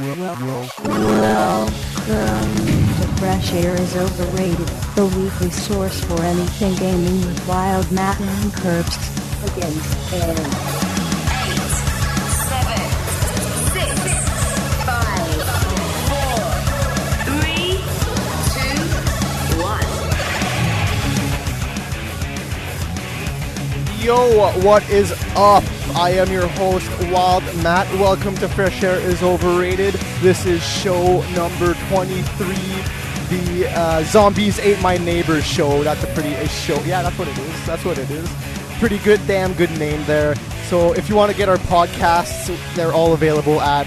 Welcome to Fresh Air is Overrated, the weekly source for anything gaming with Wild Matt and Curbs against air. 8, 7, 6, 5, 4, 3, 2, 1. Yo, what is up? I am your host, Wild Matt. Welcome to Fresh Air is Overrated. This is show number 23, the Zombies Ate My Neighbors show. That's a pretty show. Yeah, that's what it is. That's what it is. Pretty good, damn good name there. So if you want to get our podcasts, they're all available at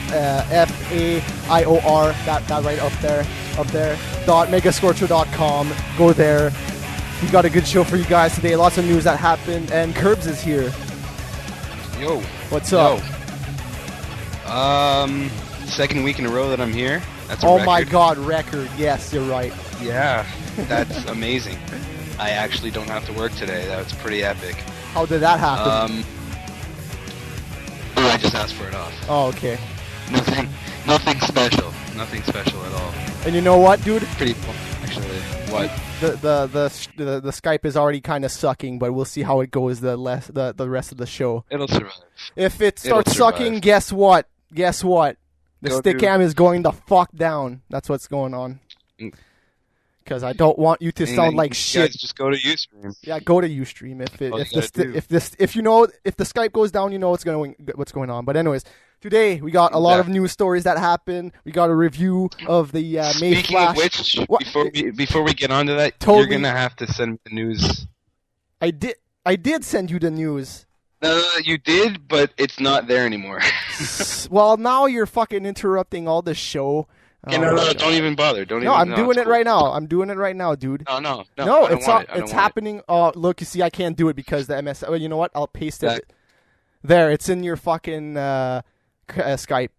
FAIOR, that right up there, .megascorcher.com. Go there. We got a good show for you guys today. Lots of news that happened, and Curbs is here. Yo. What's up? Second week in a row that I'm here. That's a Oh record. my god, record. Yes, you're right. Yeah, that's amazing. I actually don't have to work today. That's pretty epic. How did that happen? I just asked for it off. Oh, okay. Nothing special. Nothing special at all. And you know what, dude? Pretty cool, actually. What? The Skype is already kind of sucking, but we'll see how it goes the rest of the show. It'll survive. If it starts It'll sucking, survive. guess what? The Go Stickam is going the fuck down. That's what's going on. Because I don't want you to sound like shit. Guys, just go to Ustream. Yeah, go to Ustream. If the Skype goes down, you know what's going on. But anyways, today we got a lot of news stories that happened. We got a review of the May Speaking Flash. of which, What? before we get onto that, Totally. you're gonna have to send me the news. I did send you the news. No, you did, but it's not there anymore. Well, now you're fucking interrupting all the show. No, don't even bother. I'm doing it right now. I'm doing it right now, dude. No, No, I don't it's want it. I don't it's want happening. Oh, look, you see, I can't do it because the MS. Well, you know what? I'll paste it. That- There, it's in your fucking Skype.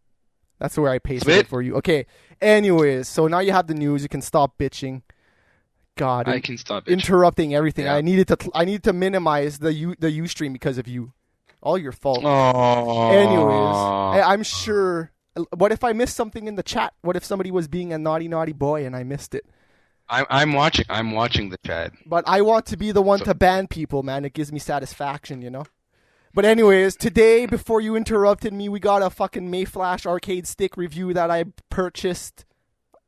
That's where I pasted Sweet. it for you. Okay. Anyways, so now you have the news. You can stop bitching. God, I can stop it. interrupting everything. Yeah. I needed to minimize the Ustream because of you. All your fault. Oh. Anyways, I'm sure. What if I missed something in the chat? What if somebody was being a naughty boy and I missed it? I'm watching the chat. But I want to be the one to ban people, man. It gives me satisfaction, you know? But anyways, today, before you interrupted me, we got a fucking Mayflash arcade stick review that I purchased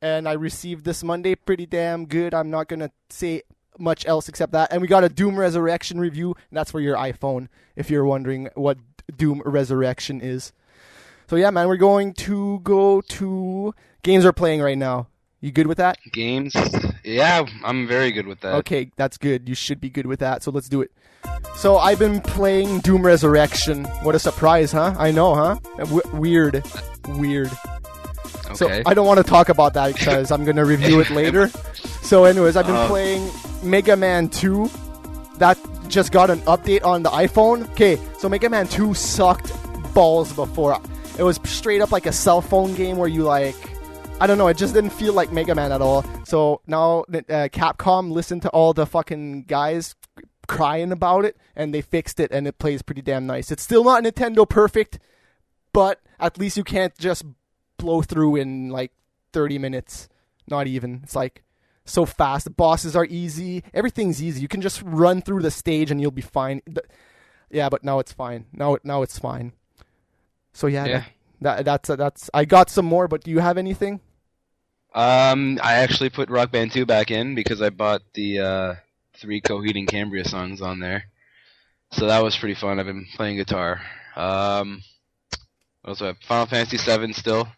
and I received this Monday. Pretty damn good. I'm not going to say much else except that. And we got a Doom Resurrection review, and that's for your iPhone, if you're wondering what Doom Resurrection is. So yeah, man, we're going to go to games we're playing right now. You good with that? Games? Yeah, I'm very good with that. Okay, that's good. You should be good with that. So let's do it. So I've been playing Doom Resurrection. What a surprise, huh? I know, huh? Weird. Okay. So I don't want to talk about that because I'm going to review it later. So anyways, I've been playing Mega Man 2. That just got an update on the iPhone. Okay, so Mega Man 2 sucked balls before. It was straight up like a cell phone game where you I don't know, it just didn't feel like Mega Man at all. So now Capcom listened to all the fucking guys crying about it, and they fixed it, and it plays pretty damn nice. It's still not Nintendo perfect, but at least you can't just blow through in like 30 minutes. Not even. It's like so fast. The bosses are easy. Everything's easy. You can just run through the stage and you'll be fine. Yeah, but now it's fine. Now it's fine. So yeah. That's. I got some more, but do you have anything? I actually put Rock Band 2 back in because I bought the 3 Coheed and Cambria songs on there. So that was pretty fun. I've been playing guitar. What else do I have? Final Fantasy 7 still.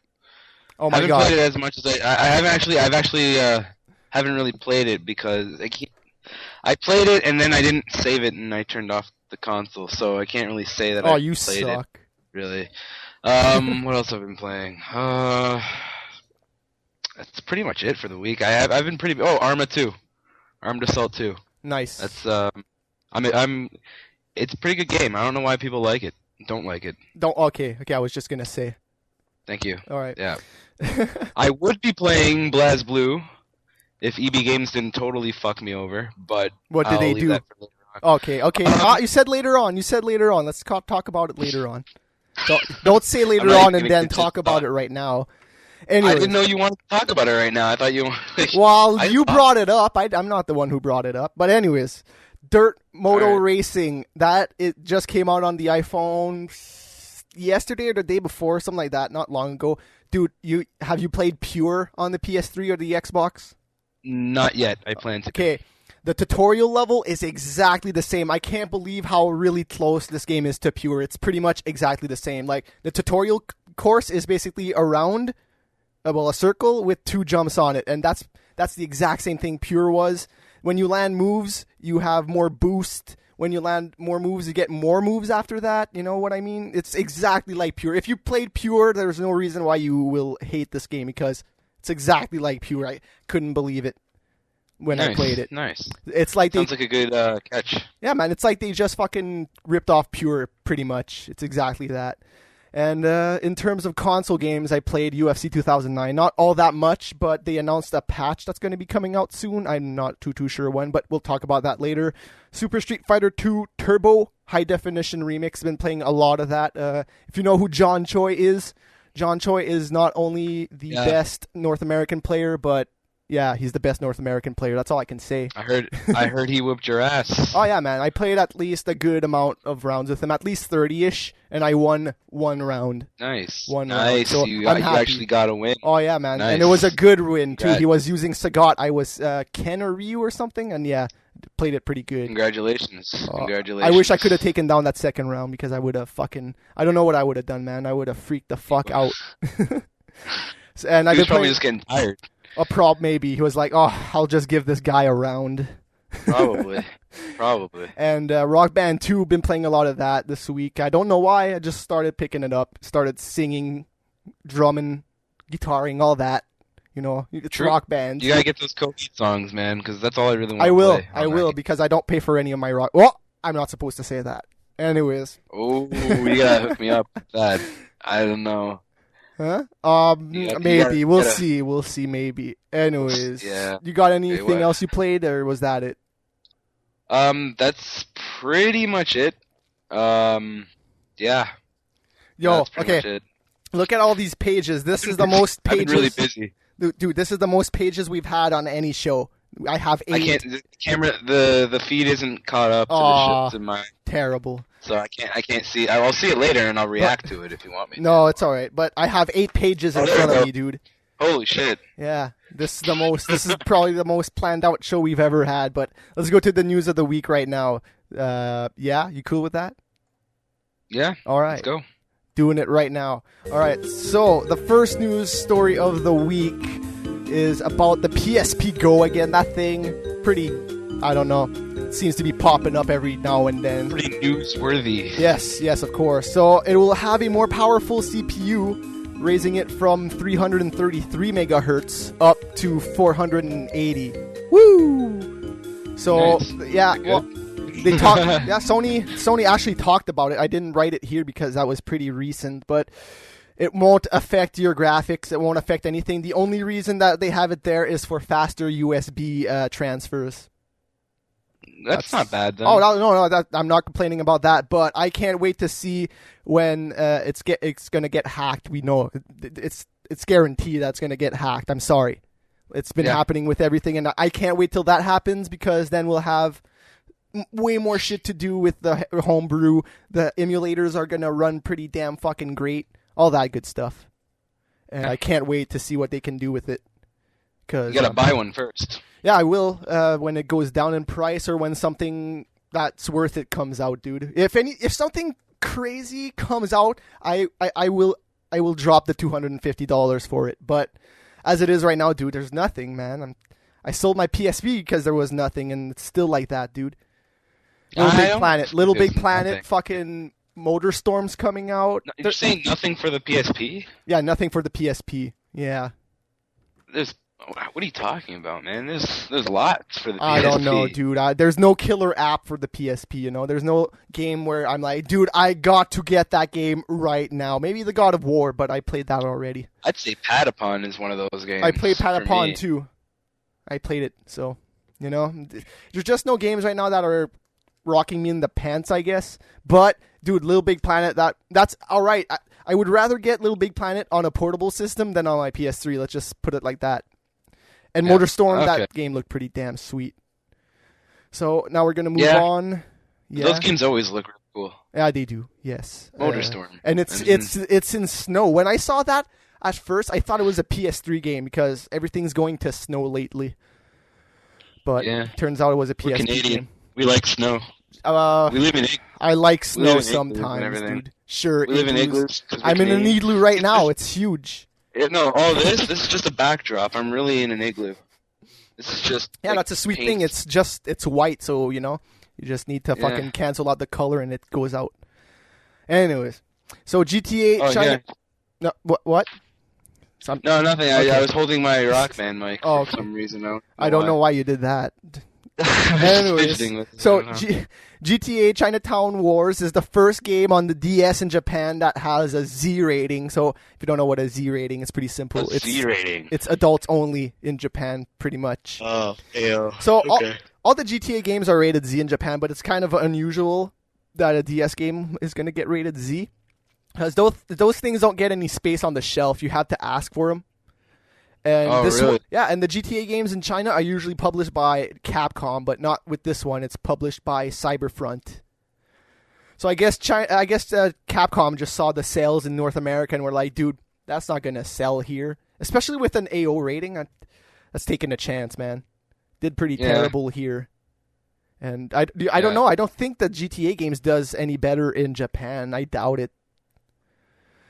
Oh my I haven't god. played it as much as I haven't really played it because I played it and then I didn't save it and I turned off the console, so I can't really say that I you played suck. it. Really. What else have I been playing? That's pretty much it for the week. I've been pretty. Oh, Arma 2, Armed Assault 2. Nice. That's It's a pretty good game. I don't know why people like it. Don't like it. Okay. I was just gonna say. Thank you. All right. Yeah. I would be playing BlazBlue if EB Games didn't totally fuck me over, but What did I'll they leave do? that for later on. Okay. You said later on. Let's talk about it later on. Don't say later I'm not on and gonna then get to talk the about thought. it right now. Anyways. I didn't know you wanted to talk about it right now. I thought you. Well, you brought it up. I'm not the one who brought it up. But anyways, Dirt Moto Racing. It just came out on the iPhone yesterday or the day before, something like that, not long ago. Dude, have you played Pure on the PS3 or the Xbox? Not yet. I plan to. Okay. The tutorial level is exactly the same. I can't believe how really close this game is to Pure. It's pretty much exactly the same. Like, the tutorial course is basically around, a circle with 2 jumps on it. And that's the exact same thing Pure was. When you land moves, you have more boost. When you land more moves, you get more moves after that. You know what I mean? It's exactly like Pure. If you played Pure, there's no reason why you will hate this game because it's exactly like Pure. I couldn't believe it when I played it. Nice. It's like sounds like a good catch. Yeah, man. It's like they just fucking ripped off Pure, pretty much. It's exactly that. And in terms of console games, I played UFC 2009. Not all that much, but they announced a patch that's going to be coming out soon. I'm not too sure when, but we'll talk about that later. Super Street Fighter 2 Turbo High Definition Remix. Been playing a lot of that. If you know who John Choi is not only the best North American player, but yeah, he's the best North American player. That's all I can say. I heard he whooped your ass. Oh yeah, man. I played at least a good amount of rounds with him, at least 30-ish, and I won 1 round. Nice. Round. So you actually got a win. Oh yeah, man. Nice. And it was a good win too. He was using Sagat. I was Ken or Ryu or something, and yeah, played it pretty good. Congratulations. I wish I could have taken down that second round because I would have I don't know what I would have done, man. I would have freaked the fuck out. And he was probably just getting tired. A prop maybe. He was like, oh, I'll just give this guy a round. Probably. And Rock Band 2, been playing a lot of that this week. I don't know why. I just started picking it up. Started singing, drumming, guitaring, all that. You know, it's Rock Band. You gotta get those Kobe songs, man, because that's all I really want to play. I will, game. because I don't pay for any of my rock. Well, I'm not supposed to say that. Anyways. Oh, you gotta hook me up with that. I don't know. Huh? Maybe. We'll see, maybe. Anyways. Yeah. You got anything else you played, or was that it? That's pretty much it. Yeah. Yo, okay. Look at all these pages. This is the most pages. I've been really busy. Dude, this is the most pages we've had on any show. I have 8. I can't. The camera, the feed isn't caught up to the shit in my. Terrible. So I can't see. I'll see it later and I'll react to it if you want me. No, it's all right. But I have 8 pages in front of me, dude. Holy shit. Yeah, this is probably the most planned out show we've ever had. But let's go to the news of the week right now. Yeah, you cool with that? Yeah. All right. Let's go. Doing it right now. All right. So the first news story of the week is about the PSP Go again. That thing, pretty, I don't know, seems to be popping up every now and then. Pretty newsworthy. Yes, of course. So it will have a more powerful CPU, raising it from 333 megahertz up to 480. Woo! So nice. Yeah, well, they talked. Yeah, Sony actually talked about it. I didn't write it here because that was pretty recent, but it won't affect your graphics. It won't affect anything. The only reason that they have it there is for faster USB transfers. That's not bad, though. Oh, no, I'm not complaining about that, but I can't wait to see when it's going to get hacked. We know it's guaranteed that's going to get hacked. I'm sorry. It's been happening with everything, and I can't wait till that happens because then we'll have way more shit to do with the homebrew. The emulators are going to run pretty damn fucking great. All that good stuff. And I can't wait to see what they can do with it. You got to buy one first. Yeah, I will when it goes down in price or when something that's worth it comes out, dude. If something crazy comes out, I will drop the $250 for it. But as it is right now, dude, there's nothing, man. I sold my PSP because there was nothing, and it's still like that, dude. Little Big Planet, fucking Motor Storm's coming out. You're saying nothing for the PSP? Yeah, nothing for the PSP. Yeah. What are you talking about, man? There's lots for the PSP. I don't know, dude. There's no killer app for the PSP, you know? There's no game where I'm like, dude, I got to get that game right now. Maybe the God of War, but I played that already. I'd say Patapon is one of those games. I played Patapon, too. I played it, so, you know? There's just no games right now that are rocking me in the pants, I guess. But, dude, Little Big Planet, that's all right. I would rather get Little Big Planet on a portable system than on my PS3. Let's just put it like that. And MotorStorm, that game looked pretty damn sweet. So now we're gonna move on. Yeah. Those games always look really cool. Yeah, they do. Yes. MotorStorm. And it's in snow. When I saw that at first, I thought it was a PS3 game because everything's going to snow lately. But turns out it was a PS3 We're Canadian. game. We like snow. We live in. I like snow sometimes, dude. Sure. We live in igloos. I'm in an igloo right now. It's huge. No, this is just a backdrop. I'm really in an igloo. This is just that's a sweet thing. It's white, so you just need to fucking cancel out the color and it goes out. Anyways, so GTA China. No, what? No, nothing. Okay. I was holding my Rock Band mic for some reason. I don't know why you did that. Anyways, so GTA Chinatown Wars is the first game on the DS in Japan that has a Z rating. So if you don't know what a Z rating, it's pretty simple. It's Z rating. It's adults only in Japan, pretty much. Oh, yeah. So all the GTA games are rated Z in Japan, but it's kind of unusual that a DS game is going to get rated Z. Because those things don't get any space on the shelf. You have to ask for them. And really? And the GTA games in China are usually published by Capcom, but not with this one. It's published by Cyberfront. So I guess Capcom just saw the sales in North America and were like, dude, that's not going to sell here. Especially with an AO rating. That's taking a chance, man. Did pretty terrible here. And I don't know. I don't think the GTA games does any better in Japan. I doubt it.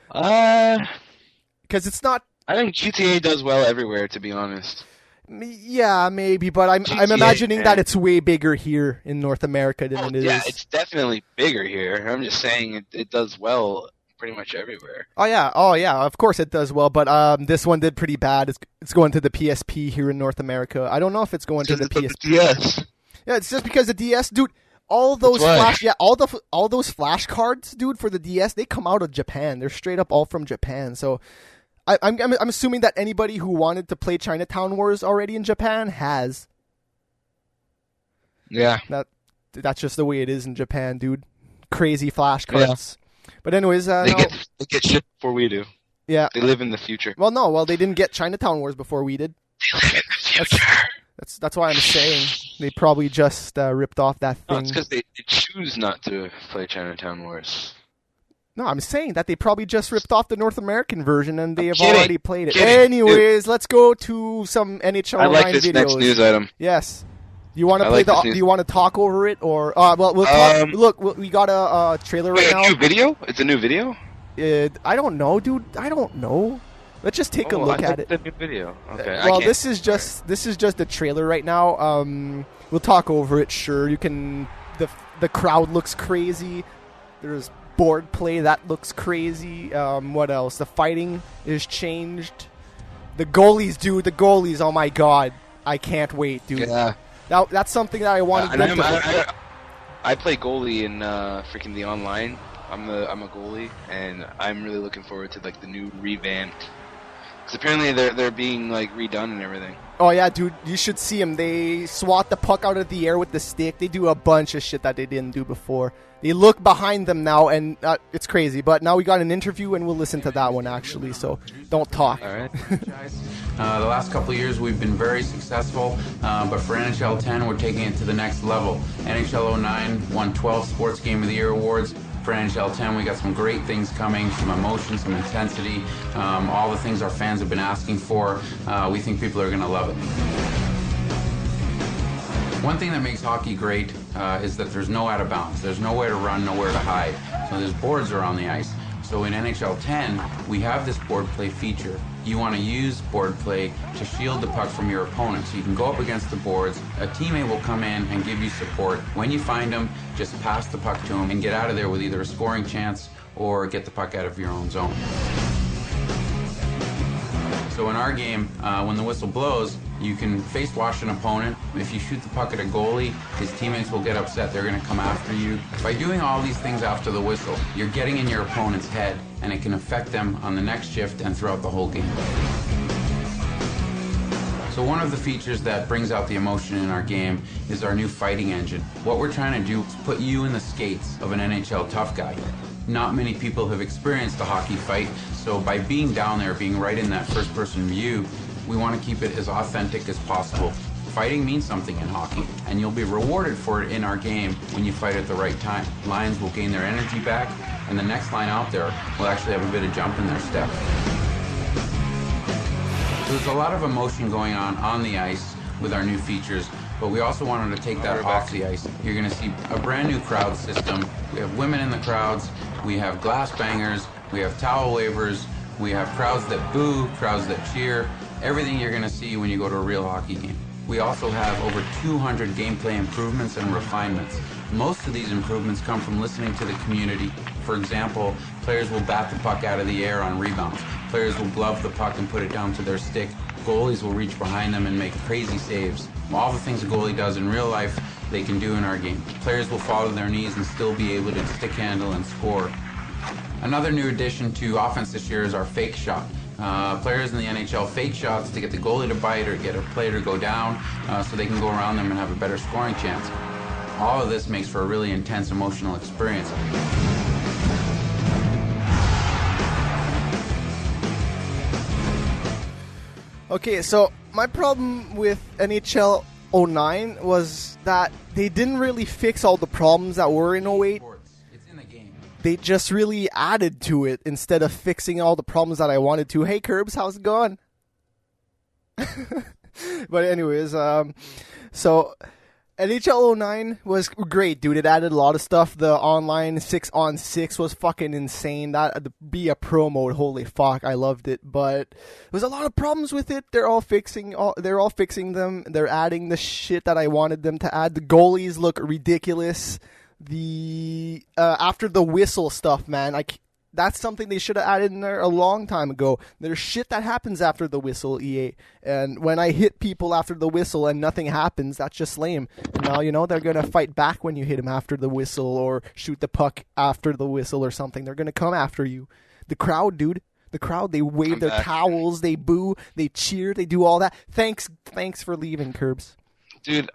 Because it's not... I think GTA does well everywhere, to be honest. Yeah, maybe, but I'm imagining that it's way bigger here in North America than it is. Yeah, it's definitely bigger here. I'm just saying it does well pretty much everywhere. Oh yeah, of course it does well, but this one did pretty bad. It's going to the PSP here in North America. I don't know if it's going to the PSP. DS. Yeah, it's just because the DS, dude. All those all those flash cards, dude, for the DS, they come out of Japan. They're straight up all from Japan. So I'm assuming that anybody who wanted to play Chinatown Wars already in Japan has. Yeah. That's just the way it is in Japan, dude. Crazy flash cards. Yeah. But anyways, they get shit before we do. Yeah. They live in the future. Well, they didn't get Chinatown Wars before we did. They live in the future. That's why I'm saying they probably just ripped off that thing. No, it's because they choose not to play Chinatown Wars. No, I'm saying that they probably just ripped off the North American version and they have already played it. Anyways, let's go to some NHL I like Online this videos. Next news item. Yes. You want to play do you want to talk over it or we'll talk. Look, we got a trailer right now. A new video? It's a new video? I don't know, dude. I don't know. Let's just take a look at it. It's a new video. Okay. Well, this is just the trailer right now. We'll talk over it. Sure, you can. The crowd looks crazy. There's board play that looks crazy. What else? The fighting is changed. The goalies, dude. The goalies. Oh my god, I can't wait, dude. Yeah. That's something that I wanted them to. I play goalie in freaking the online. I'm a goalie, and I'm really looking forward to like the new revamped. Because apparently they're being like redone and everything. Oh yeah, dude, you should see them. They swat the puck out of the air with the stick. They do a bunch of shit that they didn't do before. They look behind them now, and it's crazy. But now we got an interview, and we'll listen to that one actually. So don't talk. All right. The last couple of years we've been very successful, but for NHL 10 we're taking it to the next level. NHL 09 won 12 Sports Game of the Year awards. For NHL 10 we got some great things coming, some emotion, some intensity, all the things our fans have been asking for. We think people are going to love it. One thing that makes hockey great is that there's no out of bounds. There's nowhere to run, nowhere to hide. So there's boards around the ice. So in NHL 10, we have this board play feature. You want to use board play to shield the puck from your opponent. So you can go up against the boards, a teammate will come in and give you support. When you find them, just pass the puck to them and get out of there with either a scoring chance or get the puck out of your own zone. So in our game, when the whistle blows, you can face wash an opponent. If you shoot the puck at a goalie, his teammates will get upset. They're going to come after you. By doing all these things after the whistle, you're getting in your opponent's head, and it can affect them on the next shift and throughout the whole game. So one of the features that brings out the emotion in our game is our new fighting engine. What we're trying to do is put you in the skates of an NHL tough guy. not many people have experienced a hockey fight, so by being down there, being right in that first-person view, we want to keep it as authentic as possible. Fighting means something in hockey, and you'll be rewarded for it in our game when you fight at the right time. Lions will gain their energy back, and the next line out there will actually have a bit of jump in their step. There's a lot of emotion going on the ice with our new features, but we also wanted to take that off the ice. You're going to see a brand new crowd system. We have women in the crowds, we have glass bangers, we have towel wavers, we have crowds that boo, crowds that cheer, everything you're going to see when you go to a real hockey game. We also have over 200 gameplay improvements and refinements. Most of these improvements come from listening to the community. For example, players will bat the puck out of the air on rebounds. Players will glove the puck and put it down to their stick. Goalies will reach behind them and make crazy saves. All the things a goalie does in real life, they can do in our game. Players will fall to their knees and still be able to stick handle and score. Another new addition to offense this year is our fake shot. Players in the NHL fake shots to get the goalie to bite or get a player to go down so they can go around them and have a better scoring chance. All of this makes for a really intense emotional experience. Okay, so my problem with NHL 09 was that they didn't really fix all the problems that were in 08. It's in the game. They just really added to it instead of fixing all the problems that I wanted to. Hey, Curbs, how's it going? But anyways, so NHL 09 was great, dude. It added a lot of stuff. The online 6-on-6 was fucking insane. That to be a pro mode, holy fuck, I loved it. But there was a lot of problems with it. They're all fixing them. They're adding the shit that I wanted them to add. The goalies look ridiculous. The after the whistle stuff, man, that's something they should have added in there a long time ago. There's shit that happens after the whistle, EA. And when I hit people after the whistle and nothing happens, that's just lame. Now, they're going to fight back when you hit them after the whistle or shoot the puck after the whistle or something. They're going to come after you. The crowd, dude. The crowd, they wave their towels, they boo, they cheer, they do all that. Thanks for leaving, Curbs. Dude,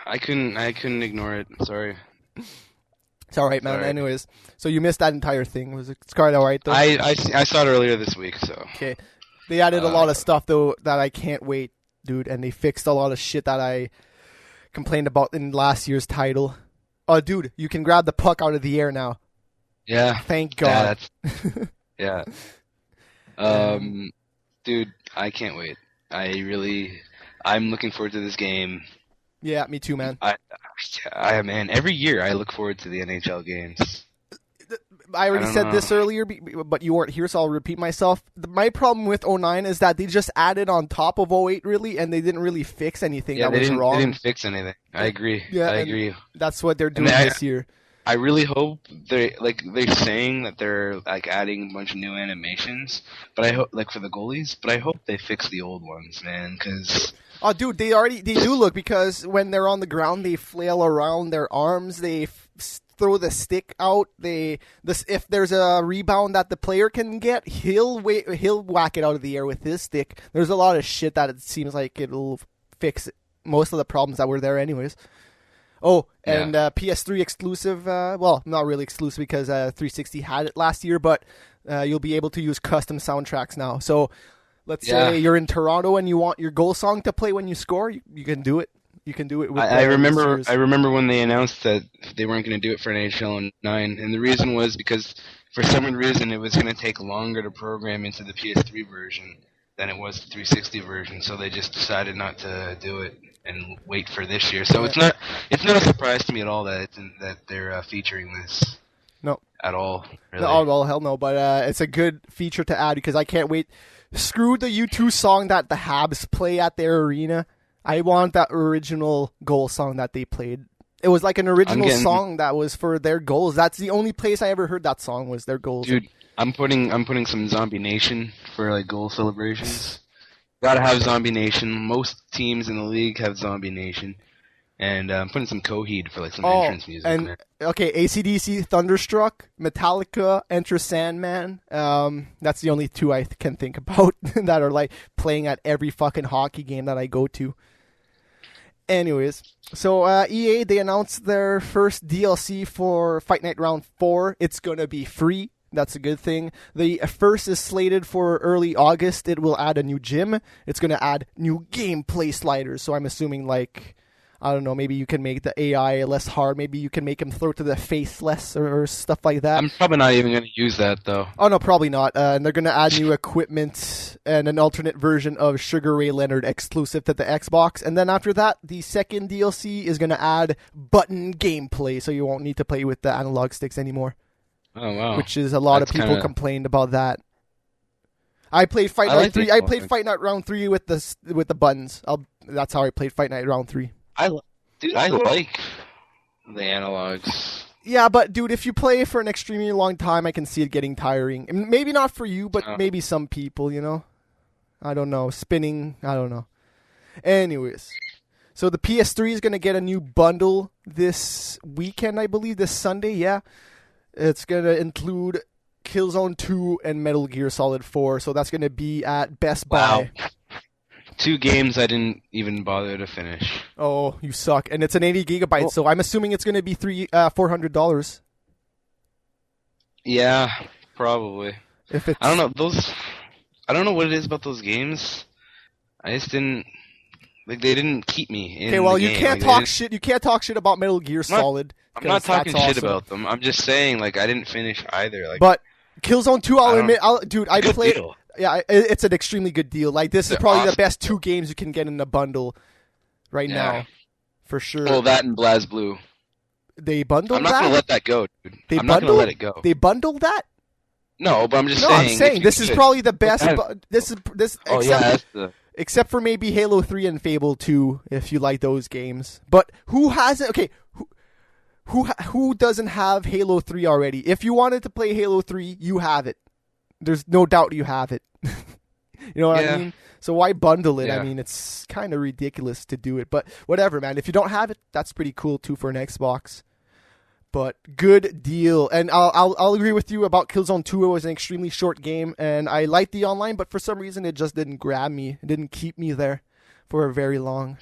I couldn't ignore it. Sorry. It's all right, man. Sorry. Anyways, so you missed that entire thing. Was it quite all right, though? I saw it earlier this week, so. Okay. They added a lot of stuff, though, that I can't wait, dude, and they fixed a lot of shit that I complained about in last year's title. Oh, dude, you can grab the puck out of the air now. Yeah. Thank God. Yeah. Dude, I can't wait. I'm looking forward to this game. Yeah, me too, man. Man, every year I look forward to the NHL games. I already said this earlier, but you weren't here, so I'll repeat myself. My problem with 09 is that they just added on top of 08, really, and they didn't really fix anything that was wrong. They didn't fix anything. I agree. Yeah, I agree. That's what they're doing this year. I really hope they're saying that they're adding a bunch of new animations, but I hope for the goalies. But I hope they fix the old ones, man, because. Oh, dude, they do look, because when they're on the ground, they flail around their arms, they throw the stick out. If there's a rebound that the player can get, he'll whack it out of the air with his stick. There's a lot of shit that it seems like it'll fix most of the problems that were there anyways. Oh, and PS3 exclusive, well, not really exclusive because 360 had it last year, but you'll be able to use custom soundtracks now. So let's say you're in Toronto and you want your goal song to play when you score, you can do it. You can do it with I remember when they announced that they weren't going to do it for NHL 9, and the reason was because for some reason it was going to take longer to program into the PS3 version than it was the 360 version, so they just decided not to do it and wait for this year. So it's not a surprise to me at all that they're featuring this. No. At all. Really. No, well, hell no, but it's a good feature to add because I can't wait. Screw the U2 song that the Habs play at their arena. I want that original goal song that they played. It was like an original song that was for their goals. That's the only place I ever heard that song was their goals. Dude, I'm putting some Zombie Nation for goal celebrations. Gotta have Zombie Nation. Most teams in the league have Zombie Nation. And I'm putting some Coheed for some entrance music in there. Okay, AC/DC, Thunderstruck, Metallica, Enter Sandman. That's the only two I can think about that are playing at every fucking hockey game that I go to. Anyways, so EA, they announced their first DLC for Fight Night Round 4. It's going to be free. That's a good thing. The first is slated for early August. It will add a new gym. It's going to add new gameplay sliders. So I'm assuming, like, I don't know, maybe you can make the AI less hard. Maybe you can make him throw to the face less or stuff like that. I'm probably not even going to use that, though. Oh, no, probably not. And they're going to add new equipment and an alternate version of Sugar Ray Leonard exclusive to the Xbox. And then after that, the second DLC is going to add button gameplay, so you won't need to play with the analog sticks anymore. Oh, wow. Which is a lot of people complained about that. I played Fight Night 3. I played Fight Night Round 3 with the buttons. That's how I played Fight Night Round 3. I like the analogs. Yeah, but dude, if you play for an extremely long time, I can see it getting tiring. And maybe not for you, but maybe some people, you know? I don't know. Spinning, I don't know. Anyways. So the PS3 is going to get a new bundle this weekend, I believe, this Sunday, yeah. It's going to include Killzone 2 and Metal Gear Solid 4, so that's going to be at Best Buy. Wow. 2 games I didn't even bother to finish. Oh, you suck. And it's an 80 gigabyte, so I'm assuming it's going to be $400. Yeah, probably. If it's... I don't know, I don't know what it is about those games. I just didn't... Like, they didn't keep me in Okay, well, the you game. can't talk shit. You can't talk shit about Metal Gear Solid. I'm not talking shit awesome. about them. I'm just saying, like, I didn't finish either. Like, but Killzone 2, I'll admit, I played. Deal. Yeah, it's an extremely good deal. Like, this is probably the best 2 games you can get in the bundle right now, for sure. Well, that and BlazBlue. They bundled that? I'm not going to let that go, dude. I'm not going to let it go. They bundled that? No, but I'm just saying. No, I'm saying this is probably the best. Oh, yeah, that's the... Except for maybe Halo 3 and Fable 2, if you like those games. But who has it? Okay, who doesn't have Halo 3 already? If you wanted to play Halo 3, you have it. There's no doubt you have it. You know what I mean? So why bundle it? Yeah. I mean, it's kind of ridiculous to do it. But whatever, man. If you don't have it, that's pretty cool, too, for an Xbox. But good deal. And I'll agree with you about Killzone 2. It was an extremely short game, and I liked the online, but for some reason it just didn't grab me. It didn't keep me there for very long.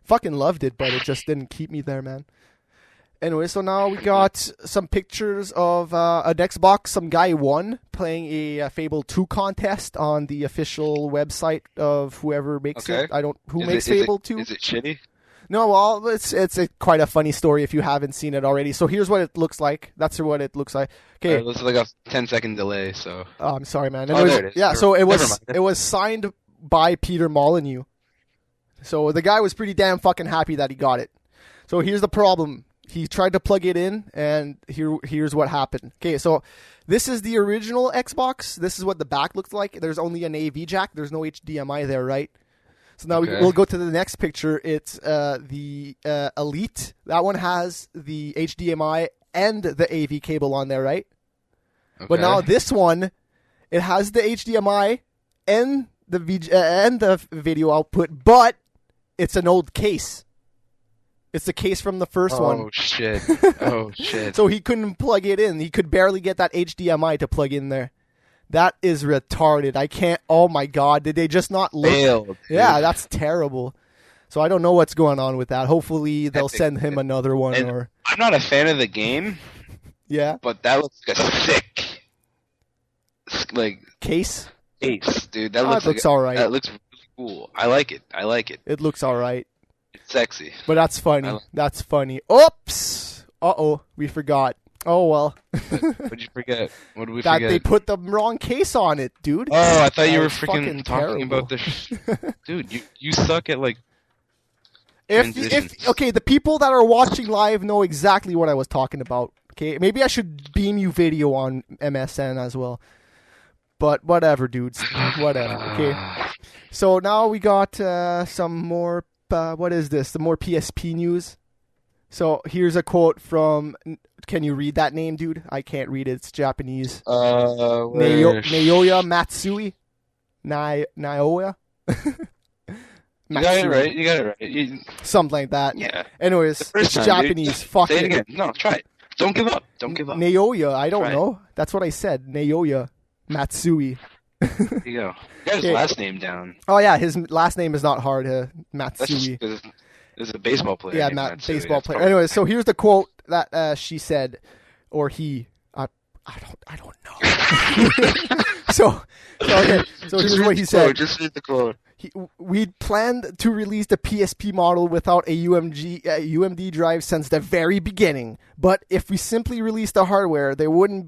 Fucking loved it, but it just didn't keep me there, man. Anyway, so now we got some pictures of an Xbox. Some guy won playing a Fable 2 contest on the official website of whoever makes it. Who makes Fable 2? Is it shitty? No, well, it's quite a funny story if you haven't seen it already. So here's what it looks like. That's what it looks like. Okay, this is like a 10-second delay. So. Oh, I'm sorry, man. There it is. Yeah, so it was signed by Peter Molyneux. So the guy was pretty damn fucking happy that he got it. So here's the problem. He tried to plug it in, and here's what happened. Okay, so this is the original Xbox. This is what the back looks like. There's only an AV jack. There's no HDMI there, right? So now we'll go to the next picture. It's the Elite. That one has the HDMI and the AV cable on there, right? Okay. But now this one, it has the HDMI and the video output, but it's an old case. It's the case from the first one. Oh, shit. Oh, shit. So he couldn't plug it in. He could barely get that HDMI to plug in there. That is retarded. I can't. Oh my God! Did they just not look? Failed, yeah, that's terrible. So I don't know what's going on with that. Hopefully they'll send him another one. Or I'm not a fan of the game. Yeah, but that looks like a sick, case, dude. That looks all right. That looks really cool. I like it. It looks all right. It's sexy. But that's funny. That's funny. Oops. We forgot. Oh, well. What'd you forget? What did we forget? That they put the wrong case on it, dude. Oh, I thought you were freaking talking about this. Dude, you suck at, okay, the people that are watching live know exactly what I was talking about. Okay, maybe I should beam you video on MSN as well. But whatever, dudes. Whatever, okay. So now we got some more, what is this? The more PSP news. So here's a quote from... Can you read that name, dude? I can't read it. It's Japanese. Naoya Matsui? Naoya? You got it right. Something like that. Yeah. Anyways, it's Japanese. Fuck it. Say it again. No, try it. Don't give up. Naoya. I don't know. That's what I said. Naoya Matsui. There you go. You got his last name down. Oh, yeah. His last name is not hard. Matsui. There's a baseball player. Yeah, named Matt, Matsui. baseball That's player. probably- Anyway, so here's the quote that she said, or he. I don't know. so here's what he said. Just read the quote. We planned to release the PSP model without a UMD drive since the very beginning. But if we simply released the hardware, there wouldn't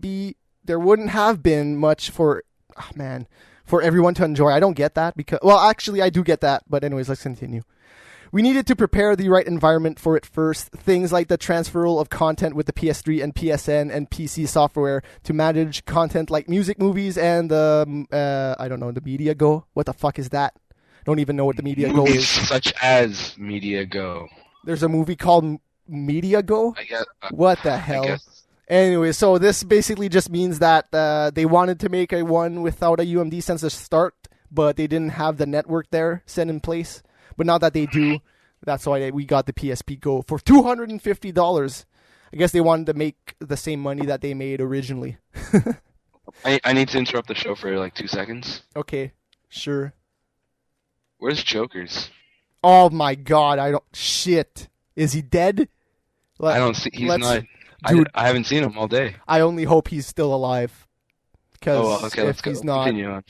have been much for everyone to enjoy. I don't get that because, well, actually I do get that. But anyways, let's continue. We needed to prepare the right environment for it first. Things like the transferal of content with the PS3 and PSN and PC software to manage content like music, movies, and I don't know, the Media Go. What the fuck is that? Don't even know what the Media Go Movies is. such as Media Go. There's a movie called Media Go? I guess. What the I hell? guess. Anyway, so this basically just means that they wanted to make a one without a UMD since the start, but they didn't have the network there set in place. But now that they do, that's why we got the PSP Go for $250. I guess they wanted to make the same money that they made originally. I need to interrupt the show for like 2 seconds. Okay, sure. Where's Jokers? Oh my god, shit. Is he dead? I don't see. He's not. Dude, I haven't seen him all day. I only hope he's still alive. Because Okay, if let's go. he's not... Continue on.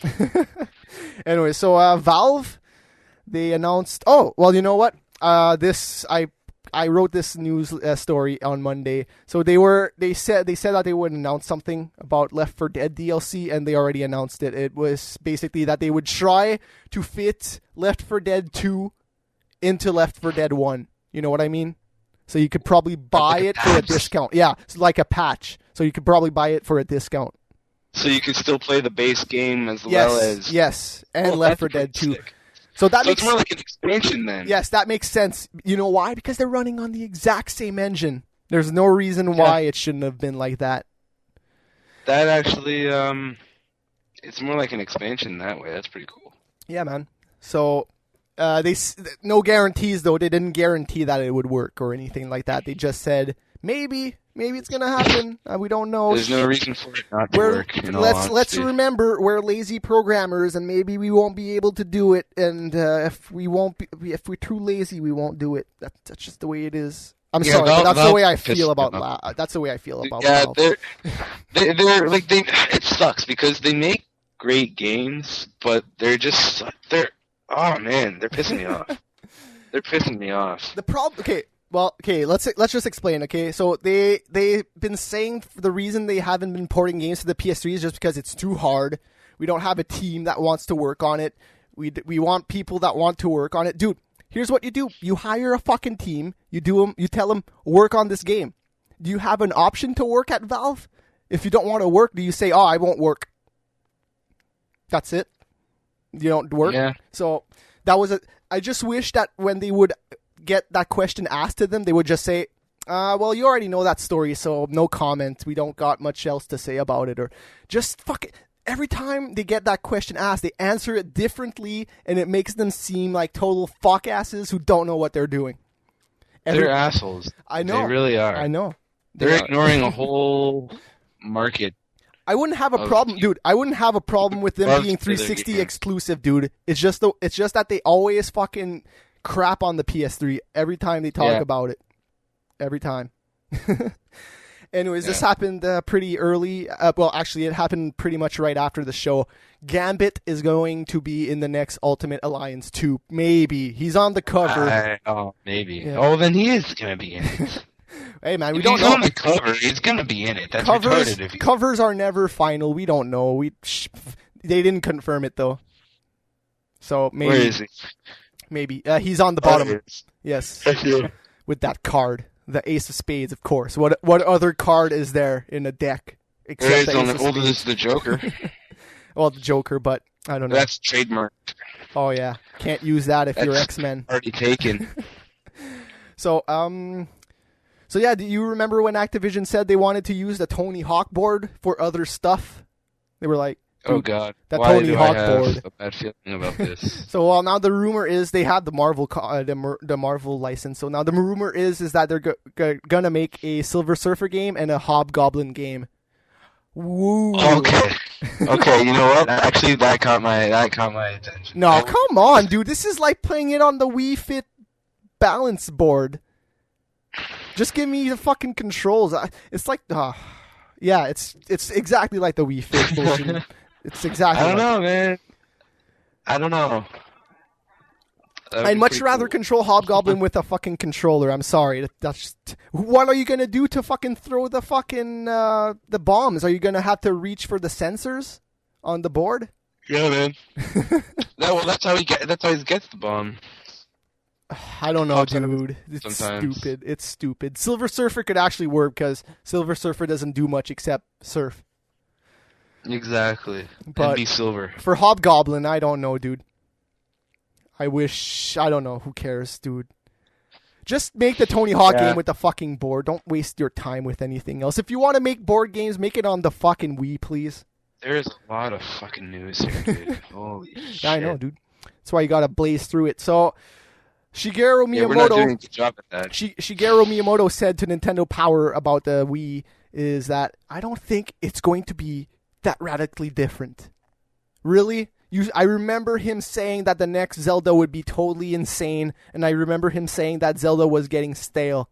Anyway, so Valve, they announced... Oh, well, you know what? I wrote this news story on Monday. So they said that they would announce something about Left 4 Dead DLC, and they already announced it. It was basically that they would try to fit Left 4 Dead 2 into Left 4 Dead 1. You know what I mean? So you could probably buy it for a discount. Yeah, it's like a patch. So you could probably buy it for a discount. So you could still play the base game as well as... Yes, and Oh, Left 4 that's Dead 2. sick. So that So makes it's more like an expansion then. Yes, that makes sense. You know why? Because they're running on the exact same engine. There's no reason why it shouldn't have been like that. That actually, it's more like an expansion that way. That's pretty cool. Yeah, man. So no guarantees though. They didn't guarantee that it would work or anything like that. They just said maybe it's gonna happen. We don't know. There's no reason for it not to work. Let's remember we're lazy programmers, and maybe we won't be able to do it. And if we're too lazy, we won't do it. That's just the way it is. I'm sorry, but that's the way I feel about. That's the way I feel about. Yeah, Valve. they're like it sucks because they make great games, but they're oh man, they're pissing me off. They're pissing me off. The problem. Okay, let's just explain. Okay, so they've been saying the reason they haven't been porting games to the PS3 is just because it's too hard. We don't have a team that wants to work on it. We want people that want to work on it, dude. Here's what you do: you hire a fucking team. You tell them work on this game. Do you have an option to work at Valve? If you don't want to work, do you say, "Oh, I won't work"? That's it. You don't work. Yeah. So that was I just wish that when they would get that question asked to them, they would just say, well, you already know that story, so no comment. We don't got much else to say about it. Or just fuck it. Every time they get that question asked, they answer it differently, and it makes them seem like total fuck asses who don't know what they're doing. They're assholes. I know. They really are. I know. They're ignoring a whole market. I wouldn't have a problem, dude. I wouldn't have a problem with them being 360 games. exclusive, dude. It's just that they always fucking crap on the PS3 every time they talk about it. Every time. Anyways, this happened pretty early. Well, actually, it happened pretty much right after the show. Gambit is going to be in the next Ultimate Alliance 2. Maybe. He's on the cover. Maybe. Yeah. Oh, then he is going to be in it. Hey, man, we If don't he's know. on the cover, he's going to be in it. That's retarded. If he... Covers are never final. We don't know. They didn't confirm it, though. So maybe. Where is he? Maybe. He's on the bottom. There he is. Yes. Right here. With that card. The Ace of Spades, of course. What other card is there in a deck? There is the on Ace the of oldest Spades? the Joker. Well, the Joker, but I don't know. That's trademarked. Oh, yeah. Can't use that if you're X-Men. Already taken. So yeah, do you remember when Activision said they wanted to use the Tony Hawk board for other stuff? They were like, Oh God! That Why Tony do Hawk I have board. a bad feeling about this? So well, now the rumor is they had the Marvel the Marvel license. So now the rumor is that they're gonna make a Silver Surfer game and a Hobgoblin game. Woo! Okay. You know what? Actually, that caught my attention. No, come on, dude. This is like playing it on the Wii Fit balance board. Just give me the fucking controls. It's like, yeah, it's exactly like the Wii Fit motion. It's exactly. I don't know, man. I don't know. I'd much rather control Hobgoblin with a fucking controller. I'm sorry. That's just, what are you gonna do to fucking throw the fucking the bombs? Are you gonna have to reach for the sensors on the board? Yeah, man. That's how he gets the bomb. I don't know, dude. It's Sometimes. stupid. It's stupid. Silver Surfer could actually work because Silver Surfer doesn't do much except surf. Exactly. But and be silver. For Hobgoblin, I don't know, dude. I don't know. Who cares, dude? Just make the Tony Hawk game with the fucking board. Don't waste your time with anything else. If you want to make board games, make it on the fucking Wii, please. There's a lot of fucking news here, dude. Holy shit. Yeah, I know, dude. That's why you gotta blaze through it. So, Shigeru Miyamoto. Yeah, we're not doing a good job at that. Shigeru Miyamoto said to Nintendo Power about the Wii is that I don't think it's going to be that radically different. Really? I remember him saying that the next Zelda would be totally insane, and I remember him saying that Zelda was getting stale.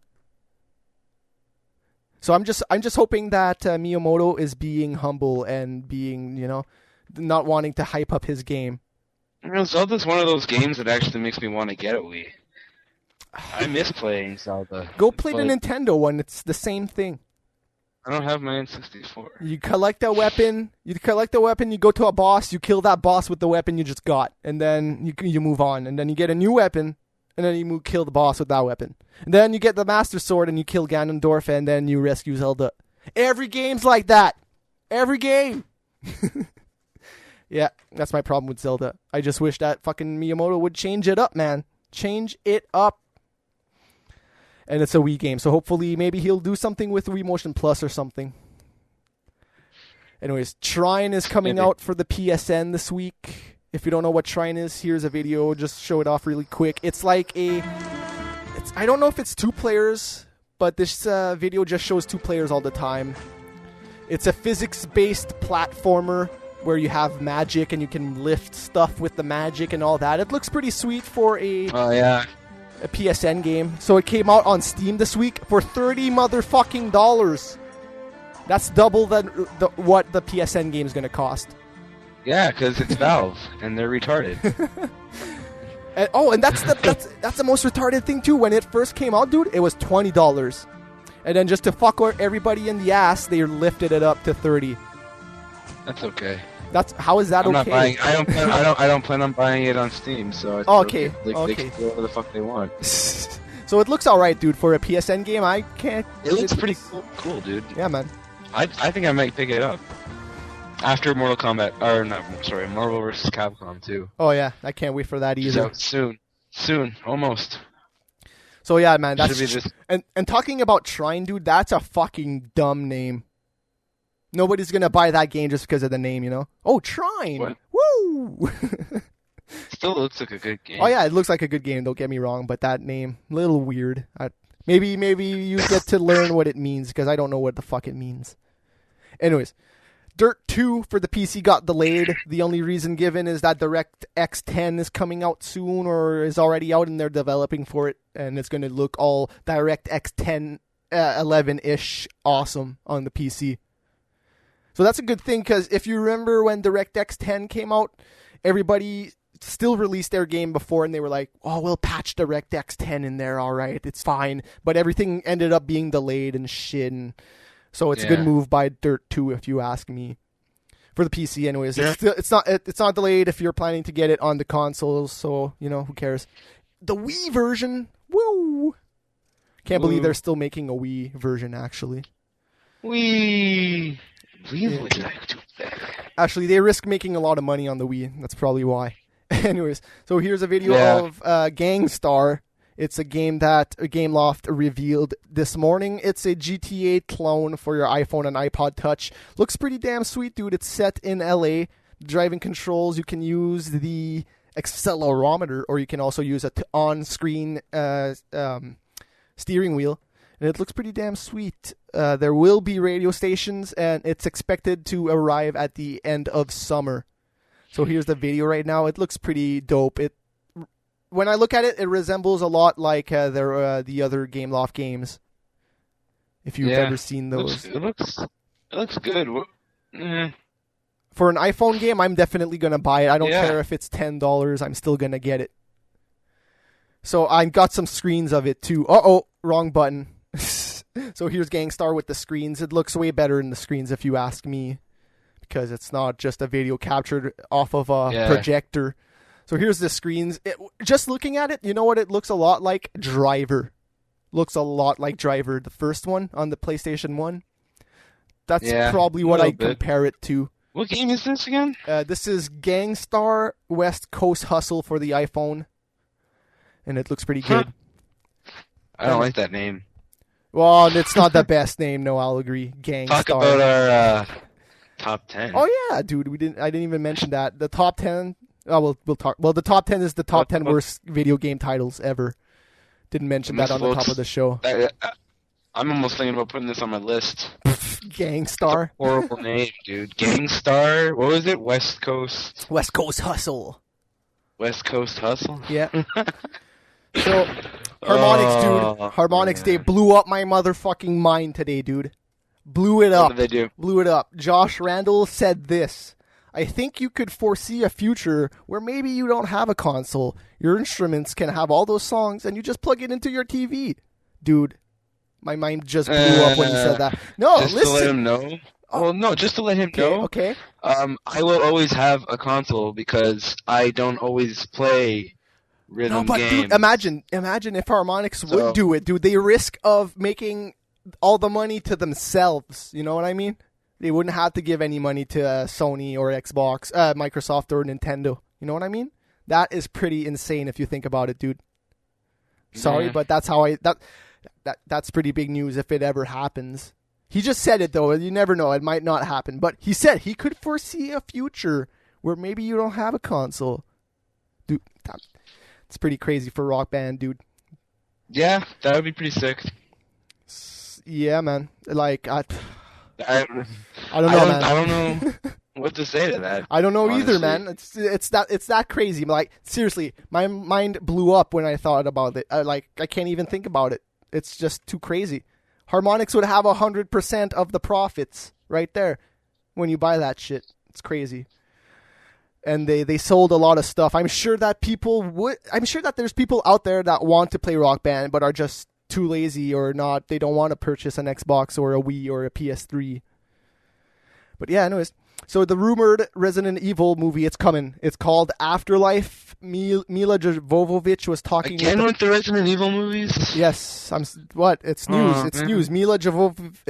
So I'm just hoping that Miyamoto is being humble and being, not wanting to hype up his game. Zelda's one of those games that actually makes me want to get a Wii. I miss playing Zelda. Go play the Nintendo one. It's the same thing. I don't have my N64. You collect a weapon. You go to a boss. You kill that boss with the weapon you just got, and then you move on. And then you get a new weapon, and then you kill the boss with that weapon. And then you get the Master Sword, and you kill Ganondorf, and then you rescue Zelda. Every game's like that. Every game. Yeah, that's my problem with Zelda. I just wish that fucking Miyamoto would change it up, man. Change it up. And it's a Wii game, so hopefully maybe he'll do something with Wii Motion Plus or something. Anyways, Trine is coming out for the PSN this week. If you don't know what Trine is, here's a video. Just show it off really quick. It's like I don't know if it's 2 players, but this video just shows 2 players all the time. It's a physics-based platformer where you have magic and you can lift stuff with the magic and all that. It looks pretty sweet for a PSN game. So it came out on Steam this week for $30 motherfucking dollars. That's double what the PSN game is going to cost. Yeah, because it's Valve and they're retarded. and that's the most retarded thing too. When it first came out, dude, it was $20, and then just to fuck everybody in the ass, they lifted it up to $30. That's okay. How is that I'm okay? Not buying, I don't plan on buying it on Steam, so it's okay. They can do whatever the fuck they want. So it looks alright, dude, for a PSN game. I can't. It looks pretty cool, dude. Yeah, man. I think I might pick it up after Marvel vs. Capcom 2. Oh yeah, I can't wait for that either. Soon, almost. So yeah, man, and talking about Trine, dude, that's a fucking dumb name. Nobody's gonna buy that game just because of the name, Oh, Trine! What? Woo! Still looks like a good game. Oh yeah, it looks like a good game. Don't get me wrong, but that name, a little weird. Maybe you get to learn what it means because I don't know what the fuck it means. Anyways, Dirt 2 for the PC got delayed. The only reason given is that DirectX 10 is coming out soon or is already out and they're developing for it, and it's going to look all DirectX 10 11-ish awesome on the PC. So that's a good thing because if you remember when DirectX 10 came out, everybody still released their game before and they were like, oh, we'll patch DirectX 10 in there, all right, it's fine. But everything ended up being delayed and shit. And so it's a good move by Dirt 2 if you ask me. For the PC anyways. Yeah. It's not delayed if you're planning to get it on the consoles, so, who cares. The Wii version, woo! Can't believe they're still making a Wii version, actually. We would like to better. Actually, they risk making a lot of money on the Wii. That's probably why. Anyways, so here's a video of Gangstar. It's a game that Gameloft revealed this morning. It's a GTA clone for your iPhone and iPod Touch. Looks pretty damn sweet, dude. It's set in LA. Driving controls, you can use the accelerometer, or you can also use a on-screen steering wheel. And it looks pretty damn sweet. There will be radio stations, and it's expected to arrive at the end of summer. So here's the video right now. It looks pretty dope. when I look at it, it resembles a lot like the other Gameloft games. If you've ever seen those. It looks good. For an iPhone game, I'm definitely going to buy it. I don't care if it's $10. I'm still going to get it. So I got some screens of it too. Uh-oh, wrong button. So here's Gangstar with the screens. It looks way better in the screens if you ask me, because it's not just a video captured off of a projector. So here's the screens. Just looking at it, you know what it looks a lot like? Driver. Looks a lot like Driver, the first one on the PlayStation 1. That's probably what I'd compare it to. What game is this again? This is Gangstar West Coast Hustle for the iPhone. And it looks pretty good. I don't like that name. Well, it's not the best name, no, I'll agree. Gangstar. Talk about our top 10. Oh yeah, dude, I didn't even mention that. The top 10. Oh, we'll talk. Well, the top 10 is the top 10 worst video game titles ever. Didn't mention that on the top of the show. I'm almost thinking about putting this on my list. Gangstar. Horrible name, dude. Gangstar. What was it? West Coast Hustle. West Coast Hustle? Yeah. So, Harmonix, dude. Harmonix, they blew up my motherfucking mind today, dude. Blew it up. What did they do? Blew it up. Josh Randall said this. I think you could foresee a future where maybe you don't have a console. Your instruments can have all those songs and you just plug it into your TV. Dude, my mind just blew up when he said that. No, just listen. To let him know. Well, no, just to let him know. Okay. I will always have a console because I don't always play rhythm games. Dude, imagine if Harmonix would do it, dude. They risk of making all the money to themselves. You know what I mean? They wouldn't have to give any money to Sony or Xbox, Microsoft or Nintendo. You know what I mean? That is pretty insane if you think about it, dude. Sorry, but that's how that's pretty big news if it ever happens. He just said it, though. You never know. It might not happen. But he said he could foresee a future where maybe you don't have a console. Dude, it's pretty crazy for Rock Band, dude. Yeah, that would be pretty sick. Yeah, man. Like, I don't know, man. I don't know what to say to that. I don't know honestly. either, man. It's that crazy. Like, seriously, my mind blew up when I thought about it. I can't even think about it. It's just too crazy. Harmonix would have 100% of the profits right there when you buy that shit. It's crazy. And they sold a lot of stuff. I'm sure that there's people out there that want to play Rock Band but are just too lazy or not. They don't want to purchase an Xbox or a Wii or a PS3. But yeah, anyways. So the rumored Resident Evil movie, it's coming. It's called Afterlife. Mila Jovovich was talking again with the Resident Evil movies. Yes, It's news. It's news. Mila Jovovich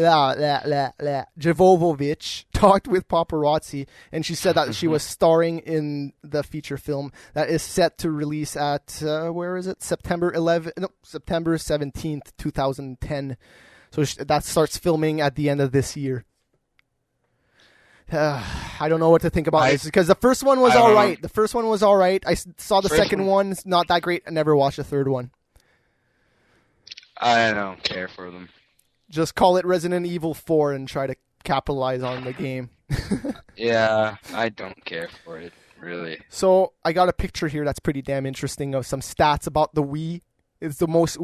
talked with paparazzi, and she said that she was starring in the feature film that is set to release at where is it? September 17th, 2010. So that starts filming at the end of this year. I don't know what to think about this because the first one was all right. The first one was all right. I saw the second one, not that great. I never watched the third one. I don't care for them. Just call it Resident Evil 4 and try to capitalize on the game. Yeah, I don't care for it, really. So I got a picture here that's pretty damn interesting of some stats about the Wii. It's the most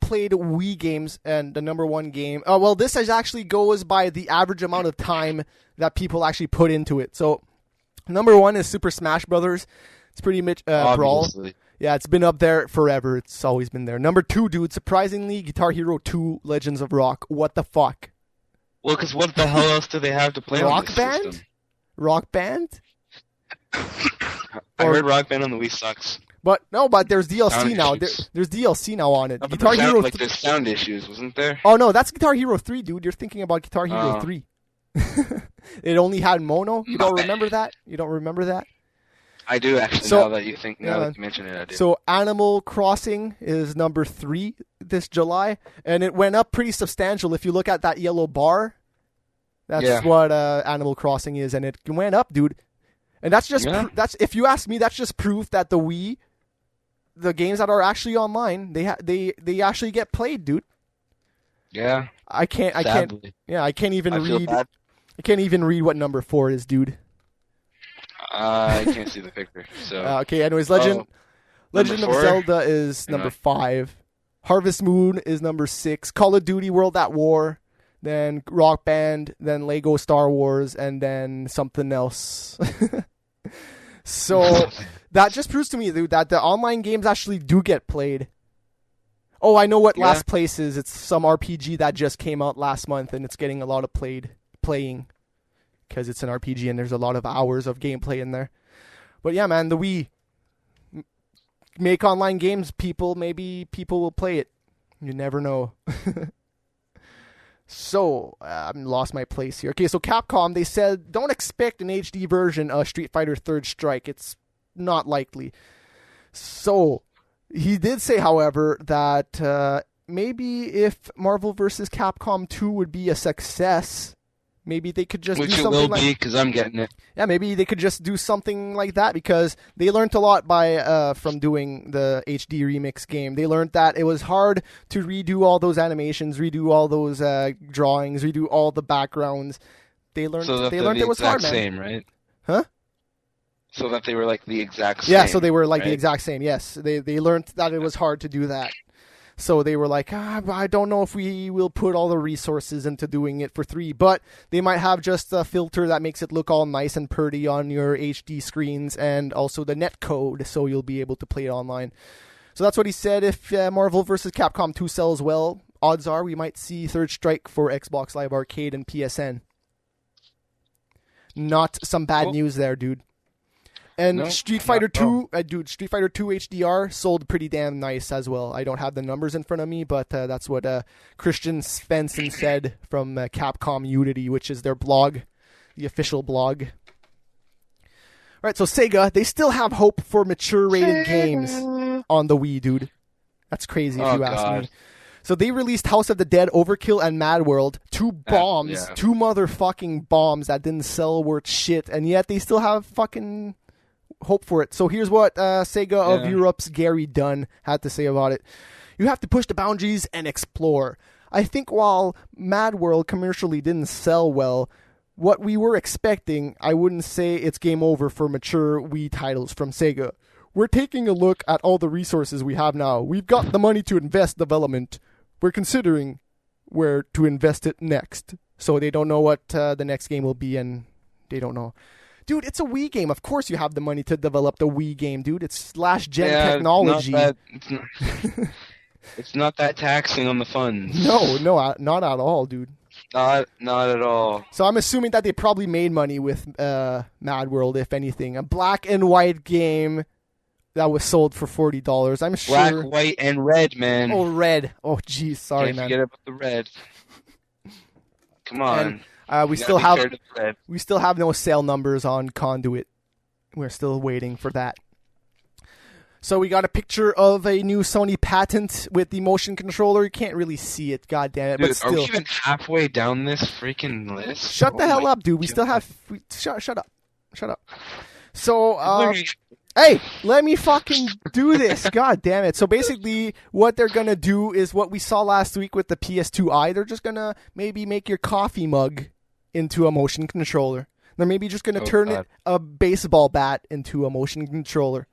played Wii games and the number one game. Well, this actually goes by the average amount of time that people actually put into it. So, number one is Super Smash Brothers. It's pretty much Brawl. Yeah, it's been up there forever. It's always been there. Number two, dude, surprisingly, Guitar Hero 2 Legends of Rock. What the fuck? Well, because what the hell else do they have to play on this system? Rock Band? I heard Rock Band on the Wii sucks. But there's DLC now. There's DLC now on it. Guitar Hero. There's sound issues, wasn't there? Oh no, that's Guitar Hero 3, dude. You're thinking about Guitar Hero 3. It only had mono. You don't remember that? I do actually. Now that you mention it, I do. So Animal Crossing is number 3 this July, and it went up pretty substantial. If you look at that yellow bar, that's what Animal Crossing is, and it went up, dude. And that's just that's if you ask me, that's just proof that the Wii, the games that are actually online, they actually get played, dude. Yeah. I can't even read what number 4 is, dude. I can't see the picture. So okay, anyways, Legend of Number 4? Zelda is Yeah. number 5. Harvest Moon is number 6. Call of Duty World at War. Then Rock Band. Then Lego Star Wars. And then something else. So that just proves to me, dude, that the online games actually do get played. Oh, I know what Yeah. last place is. It's some RPG that just came out last month, and it's getting a lot of playing because it's an RPG and there's a lot of hours of gameplay in there. But yeah, man, the Wii. Make online games, people. Maybe people will play it. You never know. So, I lost my place here. Okay, so Capcom, they said, don't expect an HD version of Street Fighter Third Strike. It's not likely. So, he did say, however, that maybe if Marvel vs. Capcom 2 would be a success, maybe they could just Which do it something will like... be, because I'm getting it. Yeah, maybe they could just do something like that, because they learned a lot by from doing the HD remix game. They learned that it was hard to redo all those animations, redo all those drawings, redo all the backgrounds. They learned So that they they're learned the it was hard, exact man. same, right? Huh? So that they were like the exact same. Yeah, so they were like the right? exact same. Yes, they learned that it was hard to do that. So they were like, I don't know if we will put all the resources into doing it for 3, but they might have just a filter that makes it look all nice and pretty on your HD screens, and also the net code, so you'll be able to play it online. So that's what he said. If Marvel vs. Capcom 2 sells well, odds are we might see Third Strike for Xbox Live Arcade and PSN. Not some bad Cool. news there, dude. And No, Street Fighter not at 2, Street Fighter 2 HDR sold pretty damn nice as well. I don't have the numbers in front of me, but that's what Christian Svensson said from Capcom Unity, which is their blog, the official blog. All right, so Sega, they still have hope for mature-rated games on the Wii, dude. That's crazy if Oh, you ask God. me. So they released House of the Dead, Overkill, and Mad World. 2 bombs, yeah. 2 motherfucking bombs that didn't sell worth shit, and yet they still have fucking hope for it. So here's what Sega of Yeah. Europe's Gary Dunn had to say about it. You have to push the boundaries and explore. I think while Mad World commercially didn't sell well, what we were expecting, I wouldn't say it's game over for mature Wii titles from Sega. We're taking a look at all the resources we have now. We've got the money to invest development. We're considering where to invest it next. So they don't know what the next game will be, and they don't know. Dude, it's a Wii game. Of course you have the money to develop the Wii game, dude. It's last-gen technology. It's not that taxing on the funds. No, not at all, dude. Not at all. So I'm assuming that they probably made money with Mad World, if anything. A black and white game that was sold for $40. I'm sure. Black, white, and red, man. Oh, red. Oh, geez, sorry, Can't man. forget about the red. Come on. And we You still gotta be have fair to the red. we still have no sale numbers on Conduit. We're still waiting for that. So we got a picture of a new Sony patent with the motion controller. You can't really see it, god damn it, Dude, but still. are we even halfway down this freaking list? Shut the Oh hell my up, dude. We still have shut up. Shut up. So Literally- hey, let me fucking do this. God damn it. So basically, what they're going to do is what we saw last week with the PS2i. They're just going to maybe make your coffee mug into a motion controller. They're maybe just going to turn God. a baseball bat into a motion controller.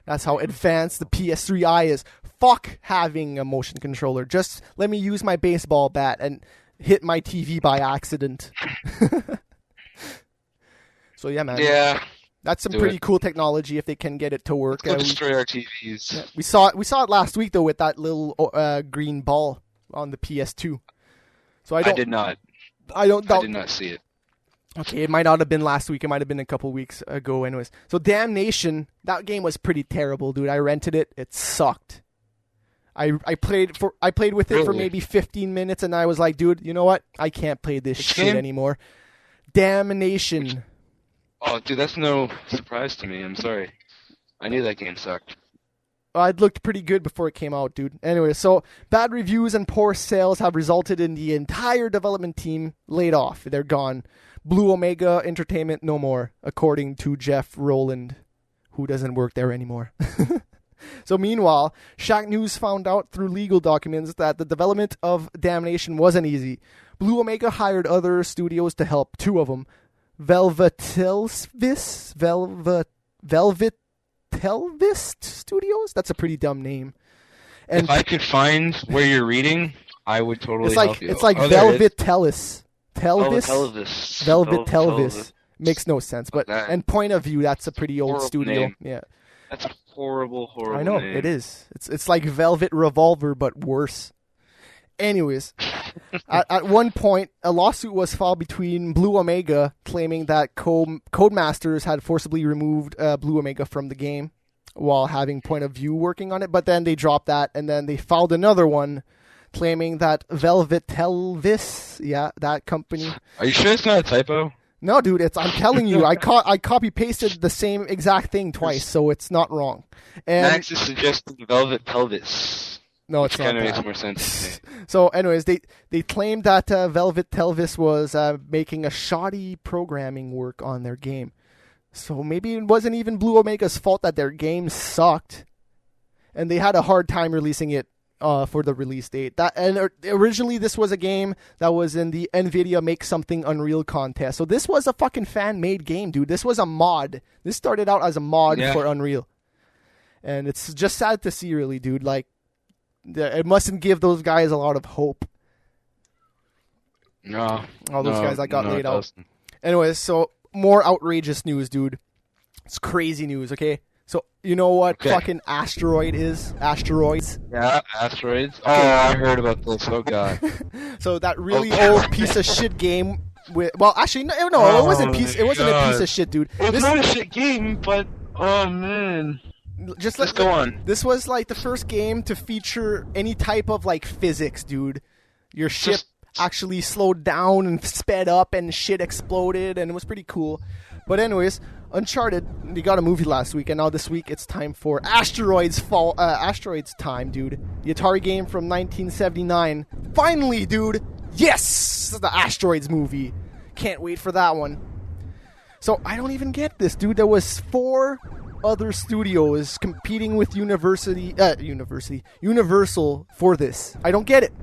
That's how advanced the PS3i is. Fuck having a motion controller. Just let me use my baseball bat and hit my TV by accident. So yeah, man. Yeah. That's some Do pretty it. cool technology if they can get it to work. Let's go destroy our TVs. We saw it last week though with that little green ball on the PS2. So I did not. I don't I doubt. did not see it. Okay, it might not have been last week. It might have been a couple weeks ago, anyways. So Damnation, that game was pretty terrible, dude. I rented it. It sucked. I played with it for Really? maybe 15 minutes, and I was like, dude, you know what? I can't play this Which shit game? anymore. Damnation. Oh, dude, that's no surprise to me. I'm sorry. I knew that game sucked. It looked pretty good before it came out, dude. Anyway, so bad reviews and poor sales have resulted in the entire development team laid off. They're gone. Blue Omega Entertainment no more, according to Jeff Rowland, who doesn't work there anymore. So meanwhile, Shack News found out through legal documents that the development of Damnation wasn't easy. Blue Omega hired other studios to help, 2 of them. Velvet Telvist Studios. That's a pretty dumb name. And if I could find where you're reading, I would totally help you. It's like Velvet Telvis. Telvis. Velvet Telvis. Makes no sense. But and Point of View, that's a pretty old studio. Name. Yeah. That's a horrible I know, name. it is. It's like Velvet Revolver, but worse. Anyways, at one point, a lawsuit was filed between Blue Omega, claiming that Codemasters had forcibly removed Blue Omega from the game while having Point of View working on it. But then they dropped that, and then they filed another one claiming that Velvet Telvis, that company. Are you sure it's not a typo? No, dude, I'm telling you, I copy-pasted the same exact thing twice, so it's not wrong. And Max is suggesting Velvet Pelvis. No, it's not. Kind of makes more sense to me. So, anyways, they claimed that Velvet Telvis was making a shoddy programming work on their game. So maybe it wasn't even Blue Omega's fault that their game sucked, and they had a hard time releasing it for the release date. Originally, this was a game that was in the NVIDIA Make Something Unreal contest. So this was a fucking fan-made game, dude. This was a mod. This started out as a mod for Unreal, and it's just sad to see, really, dude. Like, it mustn't give those guys a lot of hope. No. All those guys that got laid out. Anyways, so more outrageous news, dude. It's crazy news, okay? So, you know what fucking Asteroid is? Asteroids? Yeah, Asteroids. Oh, I heard about this. Oh, God. So that really old piece of shit game with... Well, actually, no, it wasn't a piece of shit, dude. It's not a shit game, but... Oh, man. Let's go on. This was like the first game to feature any type of like physics, dude. Your ship actually slowed down and sped up and shit exploded, and it was pretty cool. But anyways, Uncharted, they got a movie last week, and now this week it's time for Asteroids time, dude. The Atari game from 1979. Finally, dude. Yes, the Asteroids movie. Can't wait for that one. So I don't even get this, dude. There was 4 other studios competing with Universal for this. I don't get it.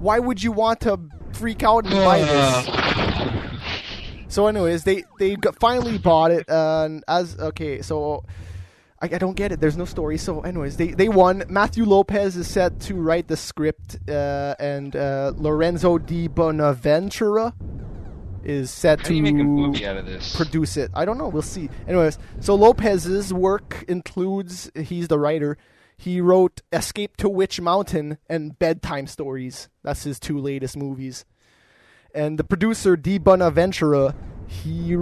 Why would you want to freak out and buy this? So anyways, they finally bought it, and so I don't get it. There's no story. So anyways, they won. Matthew Lopez is set to write the script, and Lorenzo Di Bonaventura is set to make a movie out of this? Produce it. I don't know. We'll see. Anyways, so Lopez's work includes, he's the writer, he wrote Escape to Witch Mountain and Bedtime Stories. That's his 2 latest movies. And the producer, Di Bonaventura, he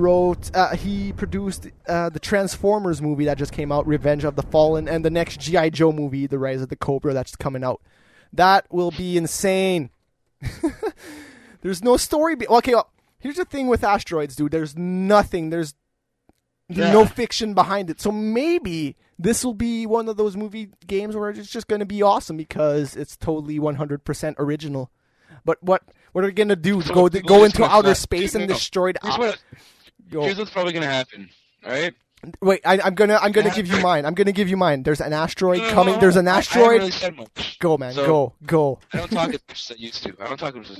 produced the Transformers movie that just came out, Revenge of the Fallen, and the next G.I. Joe movie, The Rise of the Cobra, that's coming out. That will be insane. There's no story. Here's the thing with Asteroids, dude. There's nothing. There's no fiction behind it. So maybe this will be one of those movie games where it's just going to be awesome because it's totally 100% original. But what are they going to do? So go into outer space and destroy it? Here's what's probably going to happen. All right? Wait, I'm gonna give you mine. I'm gonna give you mine. There's an asteroid coming. There's an asteroid. I haven't really said much. Go, man. So, go. I don't talk as much as I used to.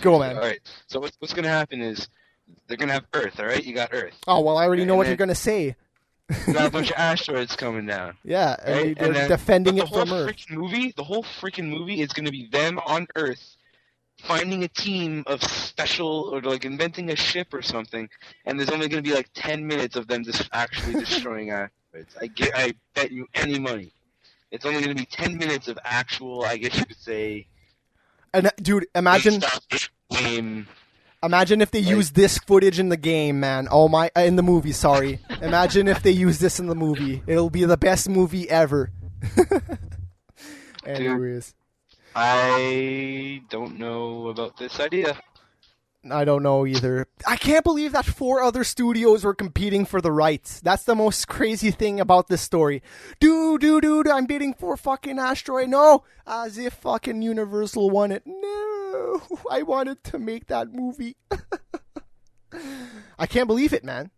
Go, man. All right. So what's gonna happen is they're gonna have Earth. All right, you got Earth. Oh well, I already know what you're gonna say. You got a bunch of asteroids coming down. Yeah, right? and they're defending it from Earth. The whole freaking movie is gonna be them on Earth, finding a team of special, or like inventing a ship or something, and there's only going to be like 10 minutes of them just actually destroying asteroids. I bet you any money. It's only going to be 10 minutes of actual, I guess you could say. And dude, imagine if they use this footage in the game, man. Oh my, in the movie, sorry. Imagine if they use this in the movie. It'll be the best movie ever. Anyways. I don't know about this idea. I don't know either. I can't believe that 4 other studios were competing for the rights. That's the most crazy thing about this story. Dude, I'm bidding for fucking Asteroid. No, as if fucking Universal won it. No, I wanted to make that movie. I can't believe it, man.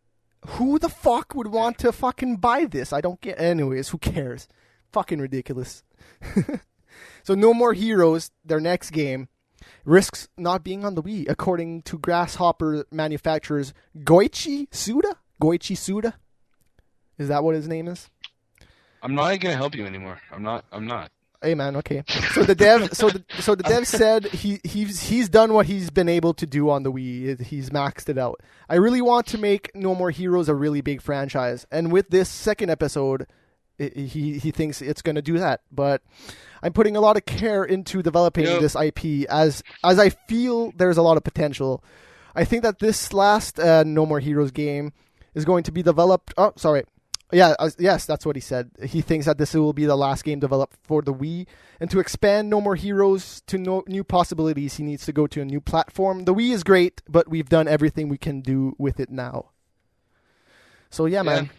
Who the fuck would want to fucking buy this? I don't get. Anyways, who cares? Fucking ridiculous. So No More Heroes, their next game, risks not being on the Wii, according to Grasshopper manufacturers Goichi Suda? Is that what his name is? I'm not gonna help you anymore. I'm not. Hey man, okay. So the dev said he's done what he's been able to do on the Wii. He's maxed it out. I really want to make No More Heroes a really big franchise, and with this second episode, he thinks it's going to do that. But I'm putting a lot of care into developing this IP as I feel there's a lot of potential. I think that this last No More Heroes game is going to be developed. Oh, sorry. Yeah, yes, that's what he said. He thinks that this will be the last game developed for the Wii. And to expand No More Heroes to new possibilities, he needs to go to a new platform. The Wii is great, but we've done everything we can do with it now. So, yeah. Man.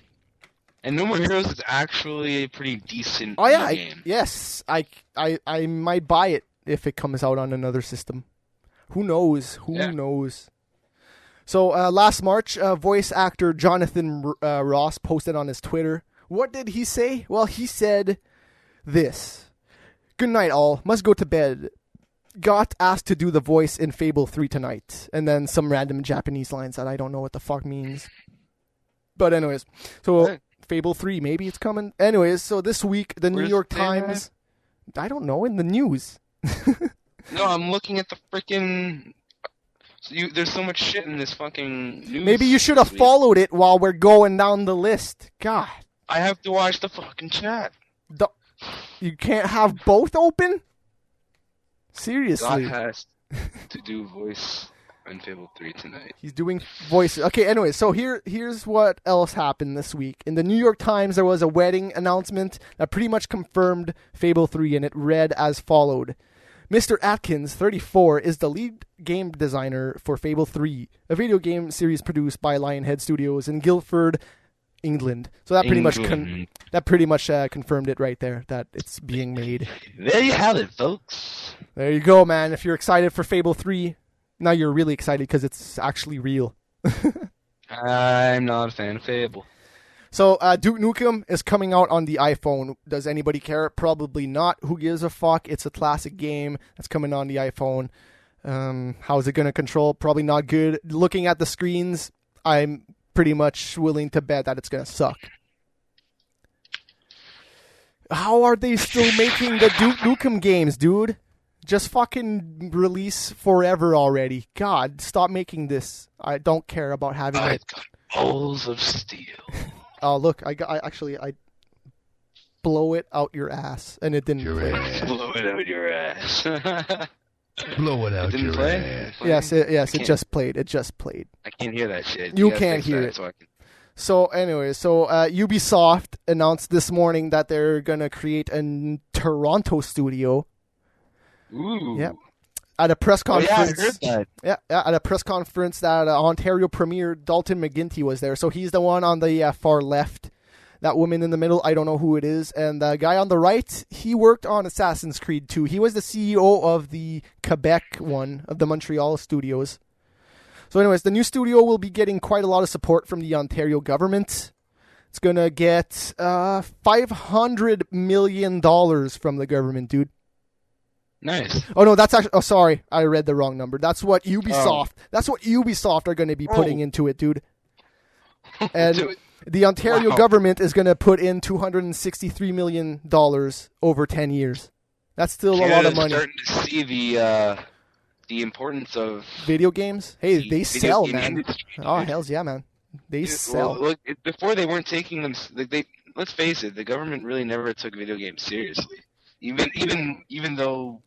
And No More Heroes is actually a pretty decent game. Yes, I might buy it if it comes out on another system. Who knows? Who knows? So last March, voice actor Jonathan Ross posted on his Twitter. What did he say? Well, he said this. Good night, all. Must go to bed. Got asked to do the voice in Fable 3 tonight. And then some random Japanese lines that I don't know what the fuck means. But anyways, so Fable 3, maybe it's coming. Anyways, so this week, the New York Times... I don't know, in the news. No, I'm looking at the freaking... there's so much shit in this fucking news. Maybe you should have followed it while we're going down the list. God. I have to watch the fucking chat. You can't have both open? Seriously. God has to do voice on Fable 3 tonight. He's doing voice. Okay, anyway, so here's what else happened this week. In the New York Times, there was a wedding announcement that pretty much confirmed Fable 3, and it read as followed. Mr. Atkins, 34, is the lead game designer for Fable 3, a video game series produced by Lionhead Studios in Guildford, England. So that pretty much confirmed it right there, that it's being made. There you have it, folks. There you go, man. If you're excited for Fable 3, now you're really excited because it's actually real. I'm not a fan of Fable. So, Duke Nukem is coming out on the iPhone. Does anybody care? Probably not. Who gives a fuck? It's a classic game that's coming on the iPhone. How's it going to control? Probably not good. Looking at the screens, I'm pretty much willing to bet that it's going to suck. How are they still making the Duke Nukem games, dude? Just fucking release forever already. God, stop making this. I don't care about having it. Got balls of steel. Oh, look, I blow it out your ass, and it didn't play. Blow it out your ass. Blow it out your ass. Yes, it just played. It just played. I can't hear that shit. You can't hear it. So anyway, Ubisoft announced this morning that they're going to create a Toronto studio. Ooh. Yeah. At a press conference, I heard that. Yeah, at a press conference that Ontario Premier Dalton McGuinty was there. So he's the one on the far left. That woman in the middle, I don't know who it is. And the guy on the right, he worked on Assassin's Creed 2. He was the CEO of the Quebec one, of the Montreal studios. So anyways, the new studio will be getting quite a lot of support from the Ontario government. It's going to get $500 million from the government, dude. Nice. Oh no, that's actually. Oh, sorry, I read the wrong number. That's what Ubisoft. That's what Ubisoft are going to be putting into it, dude. And the Ontario government is going to put in $263 million over 10 years. That's still a lot of money. Starting to see the importance of video games. Hey, they sell, man. Industry, oh hells yeah, man. They sell. Well, look, before they weren't taking them. Let's face it, the government really never took video games seriously. Even though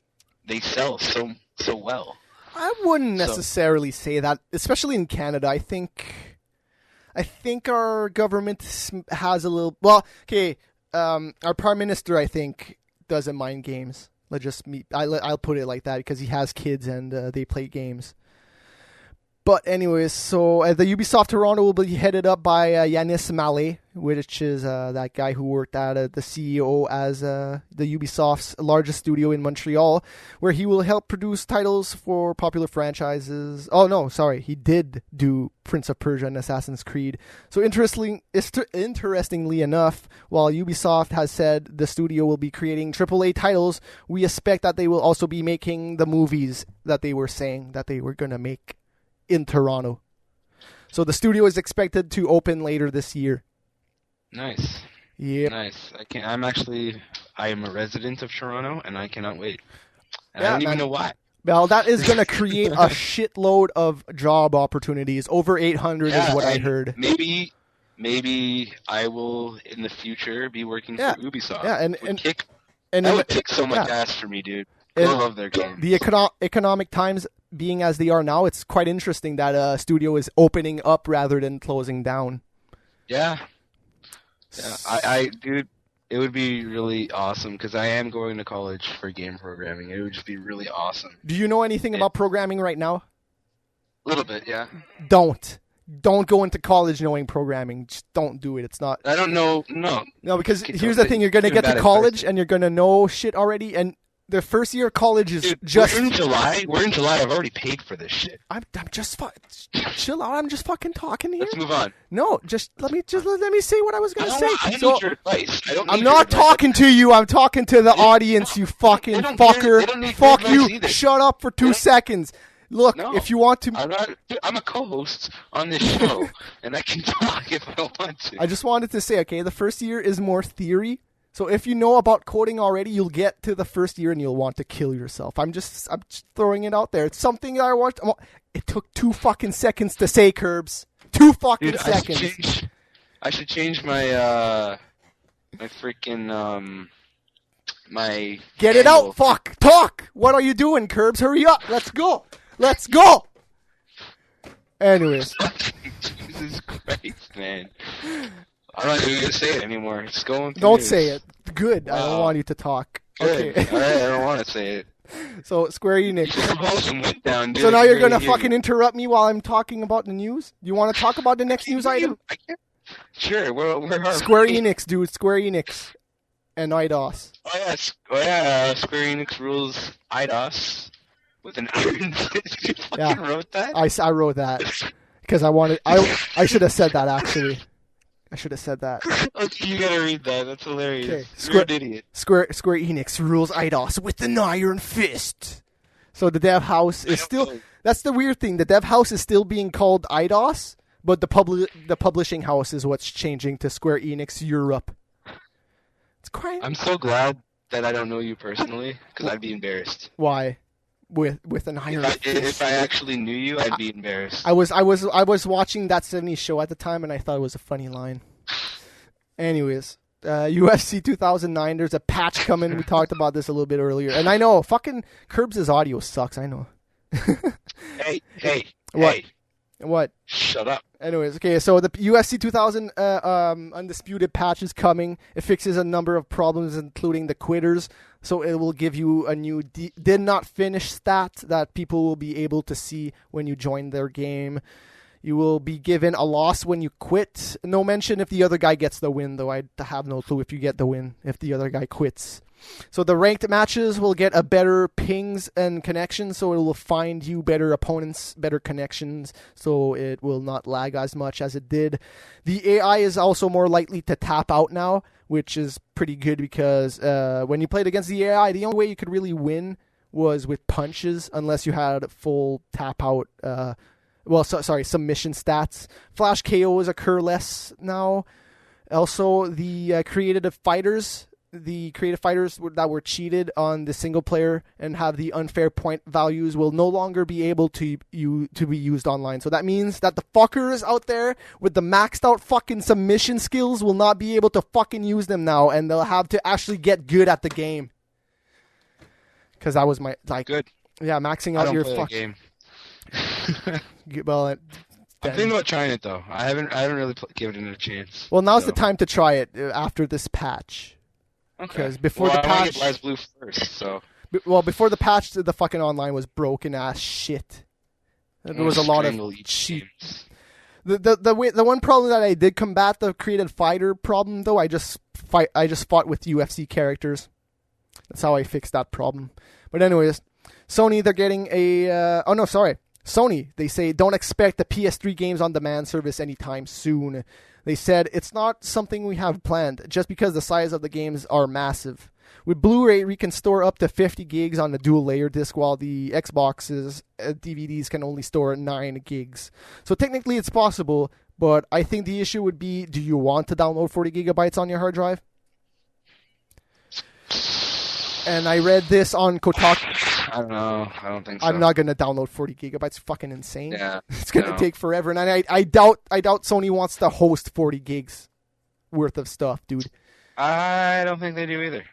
they sell so well. I wouldn't necessarily say that, especially in Canada. I think our government has a little. Well, okay. Our prime minister, I think, doesn't mind games. I'll put it like that because he has kids and they play games. But anyways, so the Ubisoft Toronto will be headed up by Yanis Malé, which is that guy who worked at the CEO as the Ubisoft's largest studio in Montreal, where he will help produce titles for popular franchises. Oh no, sorry, he did do Prince of Persia and Assassin's Creed. So interestingly enough, while Ubisoft has said the studio will be creating AAA titles, we expect that they will also be making the movies that they were saying that they were going to make in Toronto. So the studio is expected to open later this year. Nice. Yep. Nice. I am a resident of Toronto, and I cannot wait. And Yeah, I don't even man. know why. Well, that is going to create a shitload of job opportunities. Over 800 is what I and heard. Maybe I will in the future be working Yeah. for Ubisoft. Yeah, and that would kick so much yeah. ass for me, dude. And I love their games. The economic times being as they are now, it's quite interesting that a studio is opening up rather than closing down. Yeah. Dude, it would be really awesome because I am going to college for game programming. It would just be really awesome. Do you know anything about programming right now? A little bit, yeah. Don't go into college knowing programming. Just don't do it. It's not. I don't know. No, because here's the thing: you're gonna get to college and you're gonna know shit already, and the first year of college is just. We're in July. I've already paid for this shit. I'm just chill out. I'm just fucking talking here. Let's move on. No, let me say what I was gonna say. I don't need your advice. I'm not talking to you. I'm talking to the audience. You fucking fucker. Fuck you. Either. Shut up for 2 seconds. Look, if you want to, I'm a co-host on this show, and I can talk if I want to. I just wanted to say, okay, the first year is more theory. So if you know about coding already, you'll get to the first year and you'll want to kill yourself. I'm just throwing it out there. It's something I want. It took 2 fucking seconds to say, Curbs. 2 fucking seconds. I should change my my freaking my. Get it out, fuck! Talk. What are you doing, Curbs? Hurry up. Let's go. Let's go. Anyways. Jesus Christ, man. I'm not even gonna say it anymore. It's going. Don't say it. Good. Wow. I don't want you to talk. Good. Okay. All right, I don't want to say it. So Square Enix. Went down, dude. So now you're gonna fucking interrupt me while I'm talking about the news? You want to talk about the next news item? Sure. Where Square Enix, dude. Square Enix and IDOS. Oh yeah. Square Enix rules IDOS with an iron fist. You fucking wrote that? I wrote that because I wanted. I should have said that actually. I should have said that. Okay, you gotta read that. That's hilarious. Okay. You're an idiot. Square Enix rules IDOS with an iron fist. So the dev house is still. That's the weird thing. The dev house is still being called IDOS, but the publishing house is what's changing to Square Enix Europe. It's crazy. I'm so glad that I don't know you personally, because I'd be embarrassed. Why? With an iron fist. If I actually knew you, I'd be embarrassed. I was watching That 70s Show at the time, and I thought it was a funny line. Anyways, UFC 2009, there's a patch coming. We talked about this a little bit earlier. And I know, fucking Curbs' audio sucks, I know. Hey. What? Hey. What? Shut up. Anyways, okay, so the UFC 2000 Undisputed patch is coming. It fixes a number of problems, including the quitters. So it will give you a new did not finish stat that people will be able to see when you join their game. You will be given a loss when you quit. No mention if the other guy gets the win, though. I have no clue if you get the win, if the other guy quits. So the ranked matches will get a better pings and connections, so it will find you better opponents, better connections, so it will not lag as much as it did. The AI is also more likely to tap out now, which is pretty good because when you played against the AI, the only way you could really win was with punches, unless you had full tap out, submission stats. Flash KOs occur less now. Also, the creative fighters that were cheated on the single player and have the unfair point values will no longer be able to be used online. So that means that the fuckers out there with the maxed out fucking submission skills will not be able to fucking use them now, and they'll have to actually get good at the game. Because that was my good. Yeah, maxing out your fucking game. Well, I'm thinking about trying it though. I haven't really given it a chance. Well, now's the time to try it after this patch. Because before the patch, I want to get BlazBlue first. So. Before the patch, the fucking online was broken ass shit. There was a lot of cheat. The one problem that I did combat the created fighter problem though, I just fought with UFC characters. That's how I fixed that problem. But anyways, Sony, they're getting Sony, they say don't expect the PS3 games on demand service anytime soon. They said it's not something we have planned just because the size of the games are massive. With Blu-ray, we can store up to 50 gigs on the dual layer disc while the Xbox's DVDs can only store 9 gigs. So technically it's possible, But I think the issue would be, do you want to download 40 gigabytes on your hard drive? And I read this on Kotaku. I don't know. I don't think so. I'm not going to download 40 gigabytes. Fucking insane. Yeah. It's going to take forever. And I doubt Sony wants to host 40 gigs worth of stuff, dude. I don't think they do either.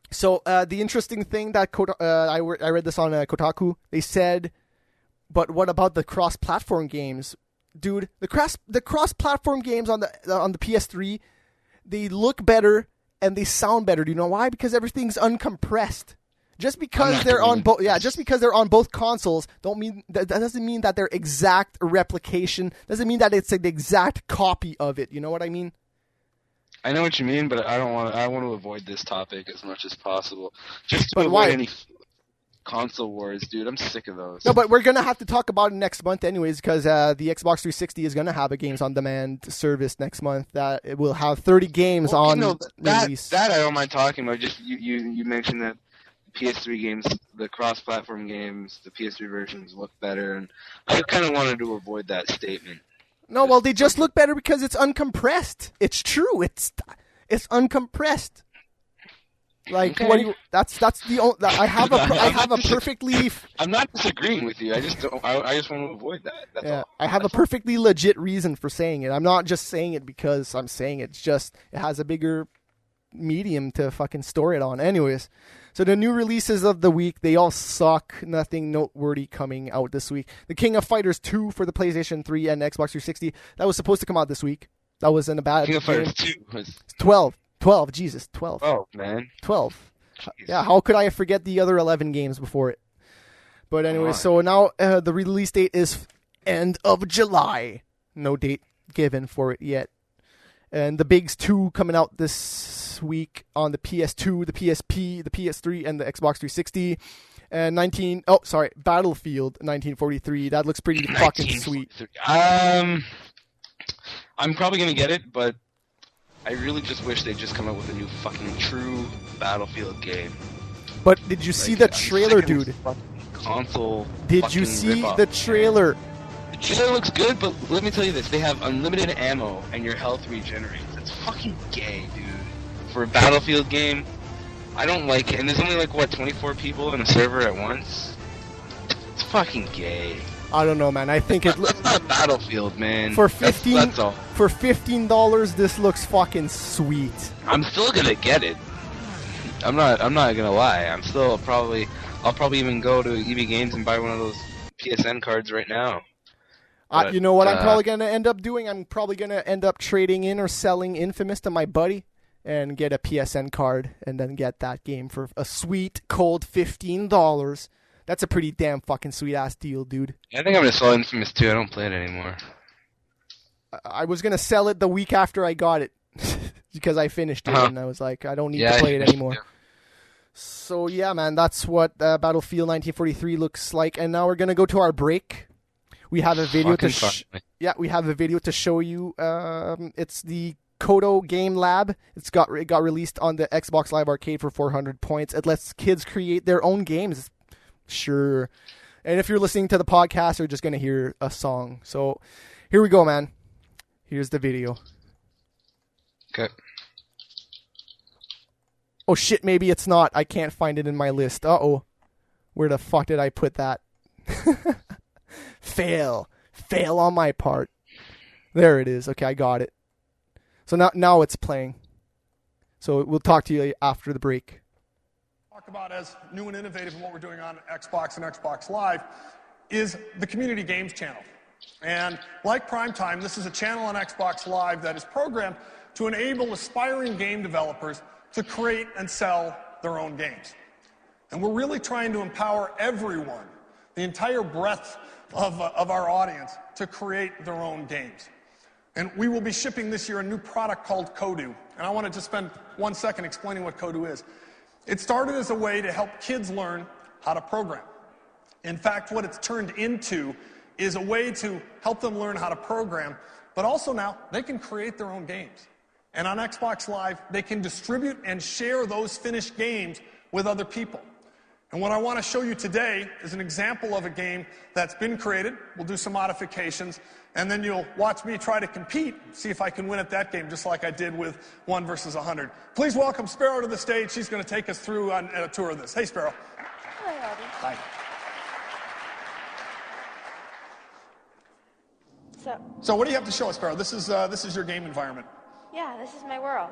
So the interesting thing that I read this on Kotaku. They said, but what about the cross-platform games, dude? The cross-platform games on the PS3, they look better and they sound better. Do you know why? Because everything's uncompressed. Just because they're on both consoles, that doesn't mean that they're exact replication. Doesn't mean that it's an exact copy of it. You know what I mean? I know what you mean, but I want to avoid this topic as much as possible. Just to avoid why? any console wars, dude. I'm sick of those. No, but we're gonna have to talk about it next month, anyways, because the Xbox 360 is gonna have a games on demand service next month that it will have 30 games on release. That I don't mind talking about. Just you mentioned that PS3 games, the cross-platform games, the PS3 versions look better, and I kind of wanted to avoid that statement. No, well, they just look better because it's uncompressed. It's true. It's uncompressed. Like, okay. What do you? That's the only. I have a perfectly. I'm not disagreeing with you. I just don't. I just want to avoid that. That's all. I have a perfectly legit reason for saying it. I'm not just saying it because I'm saying it. It's just it has a bigger medium to fucking store it on. Anyways, so the new releases of the week, they all suck. Nothing noteworthy coming out this week. The King of Fighters 2 for the PlayStation 3 and Xbox 360. That was supposed to come out this week. That was in a bad King of Fighters 2 was 12, Jesus, 12. Oh, man. 12. Jeez. Yeah, how could I forget the other 11 games before it? But anyway, so now the release date is end of July. No date given for it yet. And the Bigs 2 coming out this week on the PS2, the PSP, the PS3, and the Xbox 360. And Battlefield 1943. That looks pretty fucking sweet. I'm probably going to get it, but I really just wish they'd just come up with a new fucking true Battlefield game. But did you see the trailer, dude? Console. Did you see the trailer? The trailer looks good, but let me tell you this: they have unlimited ammo and your health regenerates. It's fucking gay, dude. For a Battlefield game, I don't like it. And there's only 24 people in a server at once. It's fucking gay. I don't know, man. I think it. It's not Battlefield, man. For $15, that's all. For $15, this looks fucking sweet. I'm still gonna get it. I'm not gonna lie. I'll probably even go to EB Games and buy one of those PSN cards right now. But, you know what I'm probably gonna end up doing? I'm probably gonna end up trading in or selling Infamous to my buddy and get a PSN card and then get that game for a sweet cold $15. That's a pretty damn fucking sweet ass deal, dude. I think I'm gonna sell Infamous 2. I don't play it anymore. I was gonna sell it the week after I got it because I finished it and I was like, I don't need to play it anymore. Yeah. So yeah, man, that's what Battlefield 1943 looks like. And now we're gonna go to our break. We have a video we have a video to show you. It's the Kodo Game Lab. It got released on the Xbox Live Arcade for 400 points. It lets kids create their own games. Sure. And if you're listening to the podcast, you're just going to hear a song. So here we go, man. Here's the video. Okay. Oh, shit, maybe it's not. I can't find it in my list. Uh-oh. Where the fuck did I put that? Fail on my part. There it is. Okay, I got it. So now it's playing. So we'll talk to you after the break. Talk about as new and innovative in what we're doing on Xbox and Xbox Live is the Community Games channel. And like Primetime, this is a channel on Xbox Live that is programmed to enable aspiring game developers to create and sell their own games. And we're really trying to empower everyone, the entire breadth of our audience, to create their own games. And we will be shipping this year a new product called Kodu. And I want to just spend 1 second explaining what Kodu is. It started as a way to help kids learn how to program. In fact, what it's turned into is a way to help them learn how to program, but also now they can create their own games. And on Xbox Live, they can distribute and share those finished games with other people. And what I want to show you today is an example of a game that's been created. We'll do some modifications, and then you'll watch me try to compete, see if I can win at that game, just like I did with 1 versus 100. Please welcome Sparrow to the stage. She's going to take us through on a tour of this. Hey, Sparrow. Hi, Robbie. Hi. So what do you have to show us, Sparrow? This is your game environment. Yeah, this is my world.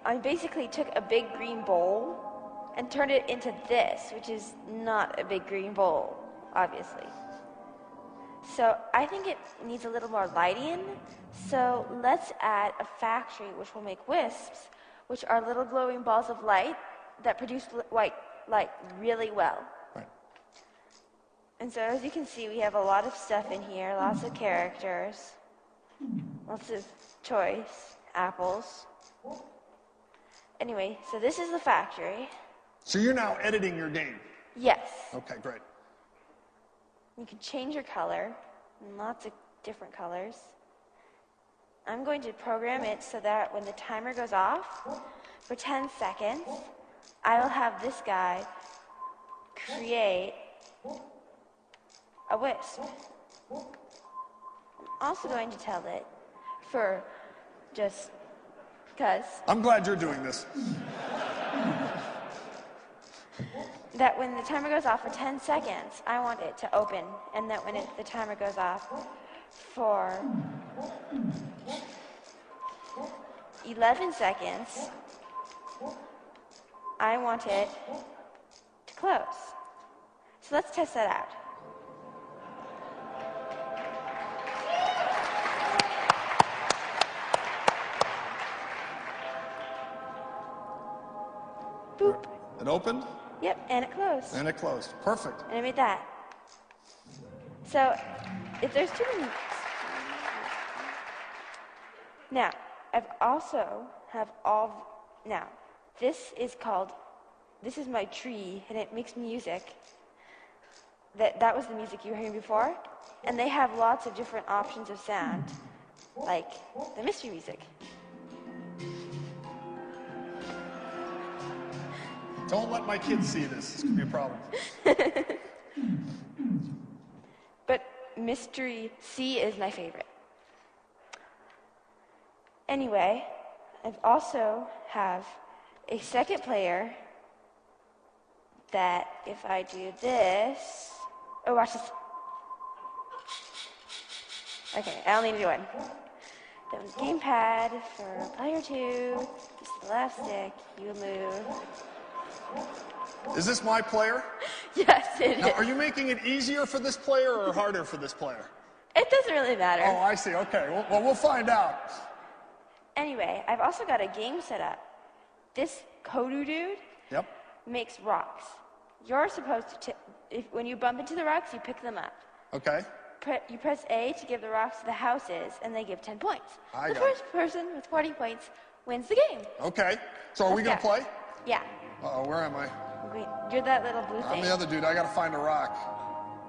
I basically took a big green bowl and turned it into this, which is not a big green bowl, obviously. So I think it needs a little more lighting. So let's add a factory which will make wisps, which are little glowing balls of light that produce white light really well. Right. And so as you can see, we have a lot of stuff in here, lots of characters, lots of toys, apples. Anyway, so this is the factory. So you're now editing your game? Yes. Okay, great. You can change your color, lots of different colors. I'm going to program it so that when the timer goes off for 10 seconds, I will have this guy create a wisp. I'm also going to tell it for just because. I'm glad you're doing this. That when the timer goes off for 10 seconds, I want it to open, and that when the timer goes off for 11 seconds, I want it to close. So let's test that out. Boop. It opened? Yep, and it closed. And it closed. Perfect. And I made that. So, if there's too many... Now, I've also have all... Now, this is my tree, and it makes music. That was the music you were hearing before. And they have lots of different options of sound, like the mystery music. Don't let my kids see this. This could be a problem. But Mystery C is my favorite. Anyway, I've also have a second player that if I do this... Oh, watch this. Okay, I only need to do one. The gamepad for player 2, just the left stick, you move. Is this my player? Yes, it now, is. Are you making it easier for this player or harder for this player? It doesn't really matter. Oh, I see. Okay. Well, we'll find out. Anyway, I've also got a game set up. This Kodu dude makes rocks. You're supposed to, when you bump into the rocks, you pick them up. Okay. You press A to give the rocks to the houses, and they give 10 points. The got first person with 40 points wins the game. Okay. So are we going to play? Yeah. Uh-oh, where am I? You're that little blue thing. I'm the other dude. I got to find a rock.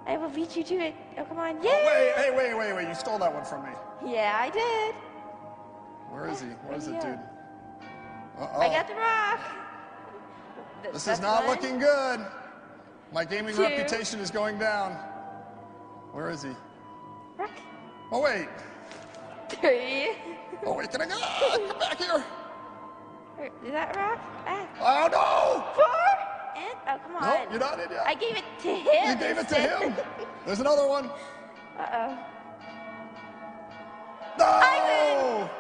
I will beat you to it. Oh, come on. Oh, Yay! wait. You stole that one from me. Yeah, I did. Where is he? What is it, dude? Uh-oh. I got the rock. This is not looking good. My gaming reputation is going down. Where is he? Rock. Oh, wait. 3. Oh, wait, can I go? Come back here. Is that rock? Back. Oh, no. 4. And, oh, come on. Nope, you're not in yet. I gave it to him. You gave it to him. There's another one. Uh-oh. No!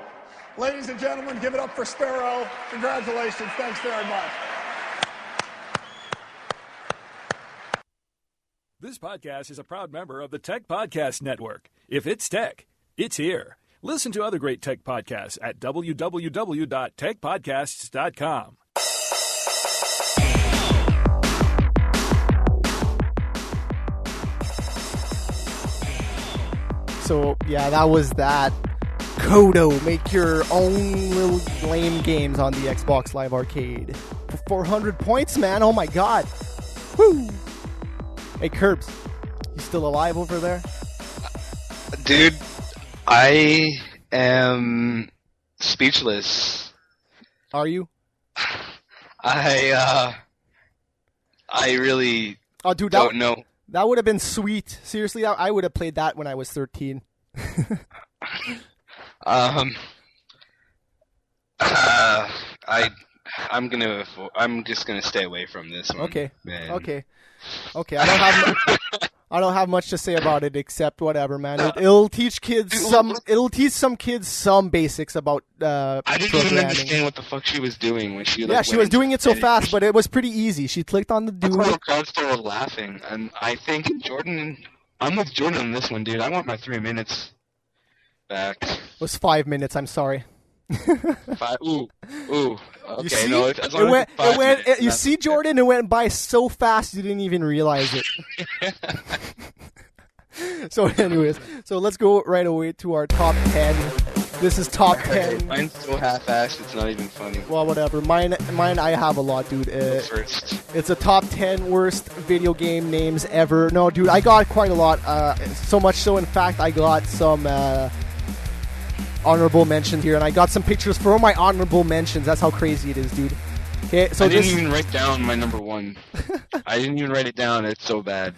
Ladies and gentlemen, give it up for Sparrow. Congratulations. Thanks very much. This podcast is a proud member of the Tech Podcast Network. If it's tech, it's here. Listen to other great tech podcasts at www.techpodcasts.com. So, yeah, that was that. Kodo, make your own little lame games on the Xbox Live Arcade. For 400 points, man. Oh, my God. Woo! Hey, Curbs, you still alive over there? Dude, I am speechless. Are you? I really dude, don't know. That would have been sweet. Seriously, I would have played that when I was 13. I'm just gonna stay away from this one. Okay. Man. Okay. I don't have much to say about it except whatever, man. It'll teach kids some kids some basics about I didn't programming. even understand what the fuck she was doing when she. She was doing it so fast, but it was pretty easy. She clicked on the dude. The crowd started laughing, and I think Jordan. I'm with Jordan on this one, dude. I want my 3 minutes back. It was 5 minutes. I'm sorry. 5. Ooh. Okay, you see? no. As long as it's 5 minutes, you see, Jordan, it went by so fast you didn't even realize it. So, anyways, let's go right away to our top 10. This is top 10. Mine's so half-assed, it's not even funny. Well, whatever. Mine. I have a lot, dude. First. It's a top 10 worst video game names ever. No, dude, I got quite a lot. So much so, in fact, I got some honorable mentions here, and I got some pictures for my honorable mentions. That's how crazy it is, dude. Okay, so I didn't even write down my number one. I didn't even write it down. It's so bad.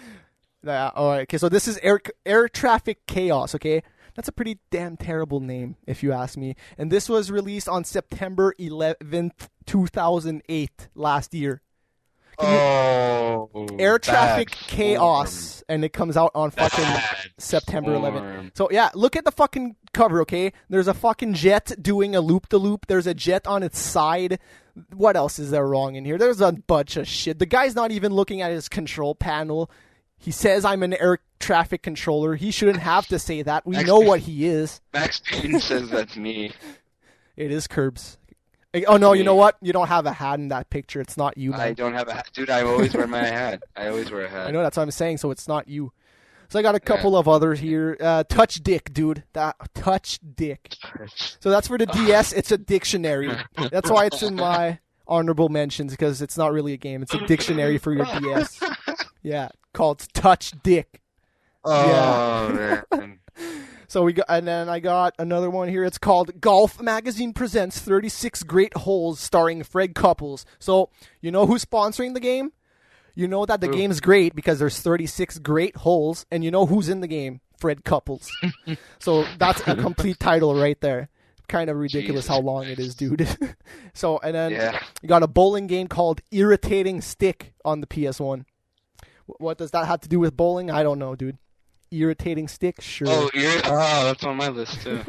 All right. Okay, so this is Air Traffic Chaos. Okay, that's a pretty damn terrible name, if you ask me. And this was released on September 11th, 2008, last year. Air Traffic Chaos, and it comes out on fucking September 11th. So yeah, look at the fucking cover, okay? There's a fucking jet doing a loop-de-loop. There's a jet on its side. What else is there wrong in here? There's a bunch of shit. The guy's not even looking at his control panel. He says, I'm an air traffic controller. He shouldn't have to say that. We know what he is. Max Payne says that's me. It is Curbs. Oh, no, you know what? You don't have a hat in that picture. It's not you, man. I don't have a hat. Dude, I always wear my hat. I always wear a hat. I know, that's what I'm saying, so it's not you. So I got a couple of others here. Touch Dick, dude. Touch Dick. So that's for the DS. It's a dictionary. That's why it's in my honorable mentions, because it's not really a game. It's a dictionary for your DS. Yeah, called Touch Dick. Oh, man. So and then I got another one here. It's called Golf Magazine Presents 36 Great Holes starring Fred Couples. So, you know who's sponsoring the game? You know that the game's great because there's 36 great holes, and you know who's in the game? Fred Couples. So that's a complete title right there. Kind of ridiculous how long it is, dude. So, and then you got a bowling game called Irritating Stick on the PS1. What does that have to do with bowling? I don't know, dude. Irritating Stick? Sure. Oh, that's on my list, too.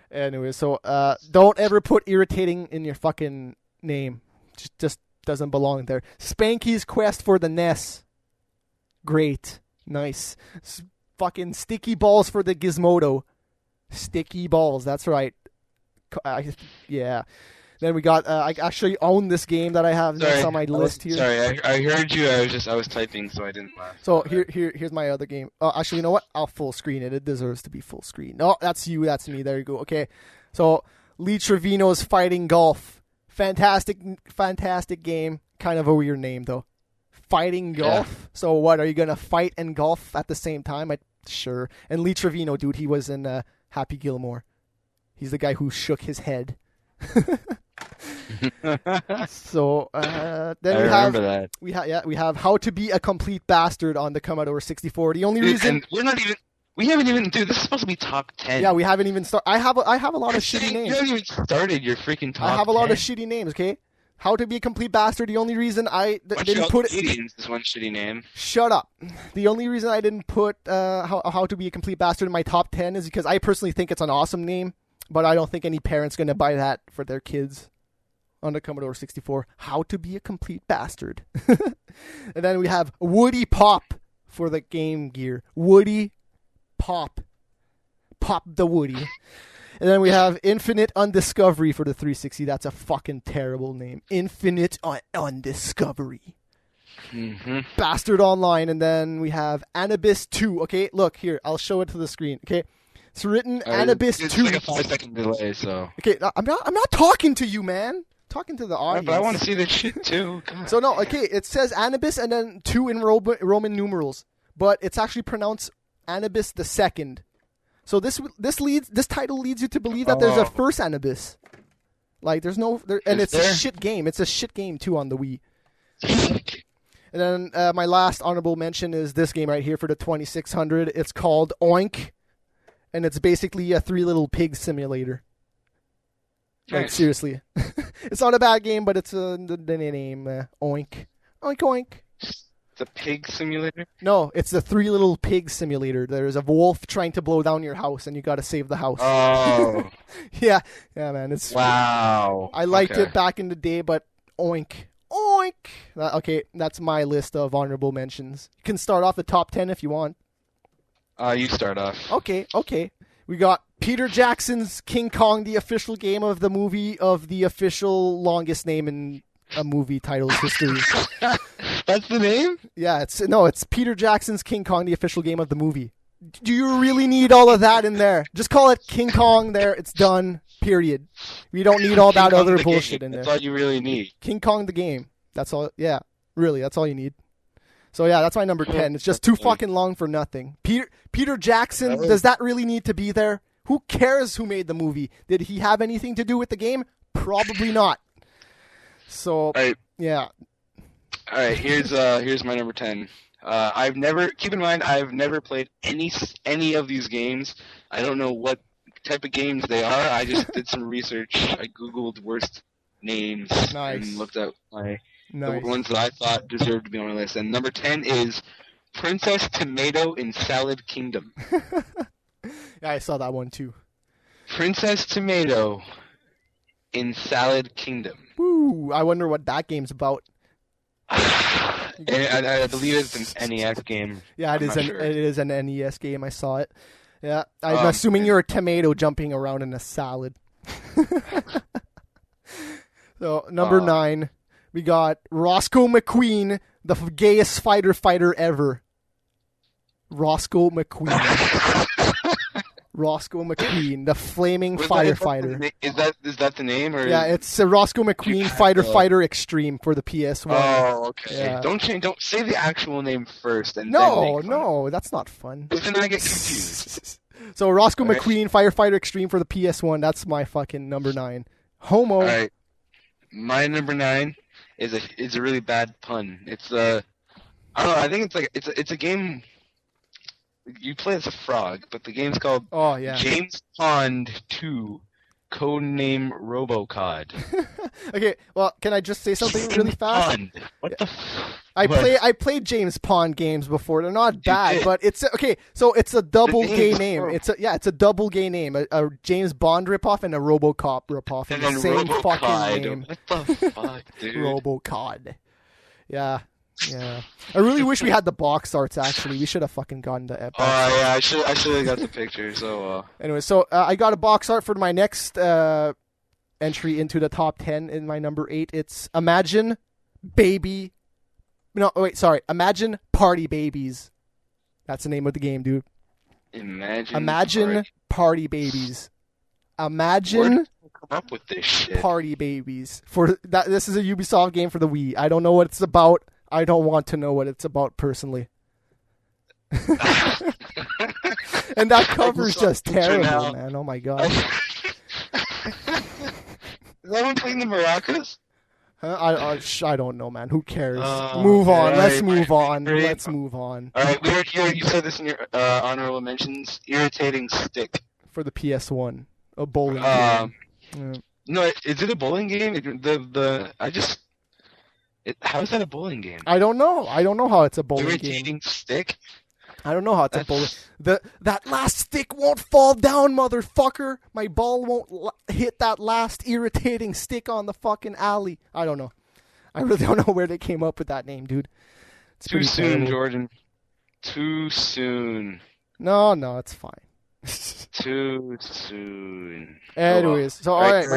Anyway, so don't ever put irritating in your fucking name. Just doesn't belong there. Spanky's Quest for the NES. Great. Nice. Fucking Sticky Balls for the Gizmodo. Sticky Balls, that's right. Yeah. Then we got, I actually own this game that I have next on my list here. Sorry, I heard you. I was typing, so I didn't laugh. So here's my other game. Actually, you know what? I'll full screen it. It deserves to be full screen. No, that's you. That's me. There you go. Okay. So Lee Trevino's Fighting Golf. Fantastic game. Kind of a weird name, though. Fighting Golf? Yeah. So what, are you going to fight and golf at the same time? Sure. And Lee Trevino, dude, he was in Happy Gilmore. He's the guy who shook his head. So then we have How to Be a Complete Bastard on the Commodore 64. The only reason we haven't even, dude, this is supposed to be top 10. Yeah, we haven't even started. I have a lot of shitty names. You haven't even started your freaking top 10. I have a lot of shitty names, okay? How to Be a Complete Bastard. The only reason I didn't put it. Aliens is one shitty name. Shut up. The only reason I didn't put How to Be a Complete Bastard in my top 10 is because I personally think it's an awesome name, but I don't think any parent's going to buy that for their kids on the Commodore 64. How to Be a Complete Bastard. And then we have Woody Pop for the Game Gear. Woody Pop. Pop the Woody. And then we have Infinite Undiscovery for the 360. That's a fucking terrible name. Infinite Undiscovery. Mm-hmm. Bastard Online. And then we have Anubis 2. Okay, look here. I'll show it to the screen. Okay. It's written Anubis 2. It's like a 5-second delay, so. Okay, I'm not talking to you, man. I'm talking to the audience. But I want to see this shit too. So no, okay, it says Anubis and then 2 in Roman numerals, but it's actually pronounced Anubis the Second. So this title leads you to believe that there's a first Anubis. Like, there's no... and it's a shit game. It's a shit game, too, on the Wii. And then my last honorable mention is this game right here for the 2600. It's called Oink, and it's basically a Three Little Pigs simulator. Like, seriously. It's not a bad game, but it's the name, Oink. Oink, oink. The pig simulator? No, it's the Three Little Pigs simulator. There's a wolf trying to blow down your house, and you got to save the house. Oh. yeah, man. It's wow. I liked it back in the day, but Oink. Oink! Okay, that's my list of honorable mentions. You can start off the top 10 if you want. You start off. Okay. We got Peter Jackson's King Kong, the official game of the movie of the official longest name in a movie title's history. That's the name? Yeah, it's Peter Jackson's King Kong, the official game of the movie. Do you really need all of that in there? Just call it King Kong there. It's done. Period. We don't need all that other bullshit in there. That's all you really need. King Kong the game. That's all. Yeah, really, that's all you need. So yeah, that's my number 10. It's just too fucking long for nothing. Peter Jackson, does that really need to be there? Who cares who made the movie? Did he have anything to do with the game? Probably not. So yeah. All right, here's my number 10. Keep in mind, I've never played any of these games. I don't know what type of games they are. I just did some research. I googled worst names and looked at the ones that I thought deserved to be on my list. And number 10 is Princess Tomato in Salad Kingdom. Yeah, I saw that one too. Princess Tomato in Salad Kingdom. Woo! I wonder what that game's about. I believe it's an NES game. Yeah, it is an NES game. I saw it. Yeah, I'm assuming you're a tomato jumping around in a salad. So, number 9, we got Roscoe McQueen, the gayest fighter ever. Roscoe McQueen. Roscoe McQueen, the flaming firefighter. Is that the name? Or yeah, it's Roscoe McQueen Fighter Extreme for the PS1. Oh, okay. Yeah. Don't say the actual name first and No, that's not fun. Then I get confused. So Roscoe McQueen Firefighter Extreme for the PS1. That's my fucking number 9. Homo. All right. My number 9 is a really bad pun. It's I don't know. I think it's a game. You play as a frog, but the game's called James Pond 2, codename Robocod. Okay, well, can I just say something really fast? Pond. What the? I played James Pond games before. They're not bad, but it's okay. So it's a double gay name. It's a double gay name. A James Bond ripoff and a RoboCop ripoff in the same fucking name. What the fuck, dude? Robocod. Yeah. Yeah, I really wish we had the box arts. Actually, we should have fucking gotten the. Oh yeah, I should have got the picture. So. Anyway, so I got a box art for my next entry into the top 10 in my number 8. It's Imagine Party Babies. That's the name of the game, dude. Imagine Party Babies. Imagine. Come up with this shit. Party Babies for that. This is a Ubisoft game for the Wii. I don't know what it's about. I don't want to know what it's about personally. And that cover's just terrible, man. Oh my god. Is that one playing the maracas? Huh? I don't know, man. Who cares? Move on. Let's move on. Let's move on. All right, you said this in your honorable mentions. Irritating Stick for the PS1, a bowling game. No, is it a bowling game? How is that a bowling game? I don't know. I don't know how it's a bowling game. Irritating Stick? I don't know how it's a bowling. That last stick won't fall down, motherfucker. My ball won't hit that last irritating stick on the fucking alley. I don't know. I really don't know where they came up with that name, dude. It's too soon, terrible. Jordan. Too soon. No, it's fine. Too soon. Anyways, so all right,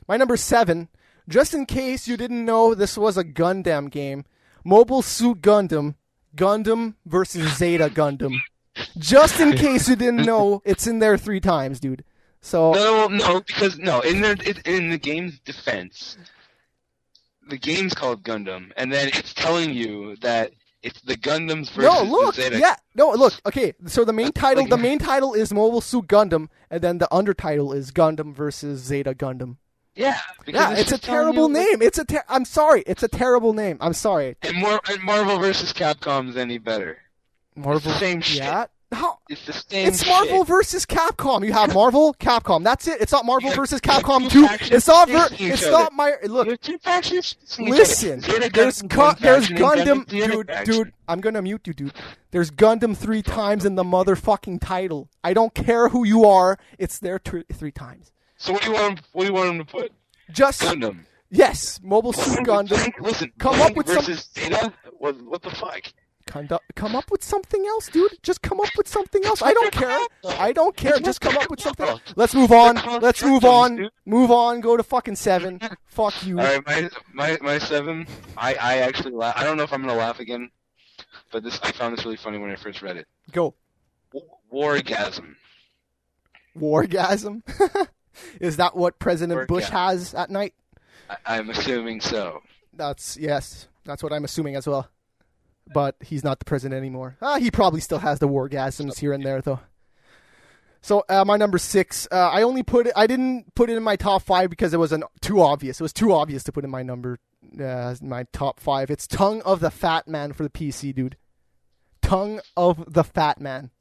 my number 7. Just in case you didn't know this was a Gundam game, Mobile Suit Gundam versus Zeta Gundam. Just in case you didn't know, it's in there 3 times, dude. So no, because in the game's defense, the game's called Gundam, and then it's telling you that it's the Gundams versus the Zeta. Look. Okay, so the main title is Mobile Suit Gundam, and then the undertitle is Gundam versus Zeta Gundam. Yeah. Yeah, it's a terrible name. I'm sorry. It's a terrible name. I'm sorry. And Marvel vs. Capcom's any better. Marvel. It's the same shit. Yeah. How? It's the same It's Marvel shit. versus Capcom. You have Marvel, Capcom. That's it. It's not Marvel versus Capcom 2. It's not. It's not my. Look. Listen. There's Gundam, dude. I'm gonna mute you, dude. There's Gundam 3 times in the motherfucking title. I don't care who you are. It's there 3 times. So what do you want him to put? Just Gundam. Yes, Mobile Suit Gundam. Listen, come up with versus Data? What the fuck? Come up with something else, dude. Just come up with something else. I don't care. I don't care. Just come up with something else. Let's move on. Move on. Go to fucking 7. Fuck you. All right, my 7. I actually laugh. I don't know if I'm gonna laugh again, but I found this really funny when I first read it. Go. Wargasm. Wargasm? Is that what President Bush has at night? I'm assuming so. That's what I'm assuming as well. But he's not the president anymore. He probably still has the wargasms here and there, though. So my number 6, I didn't put it in my top 5 because it was too obvious. It was too obvious to put in my top 5. It's Tongue of the Fat Man for the PC, dude. Tongue of the Fat Man.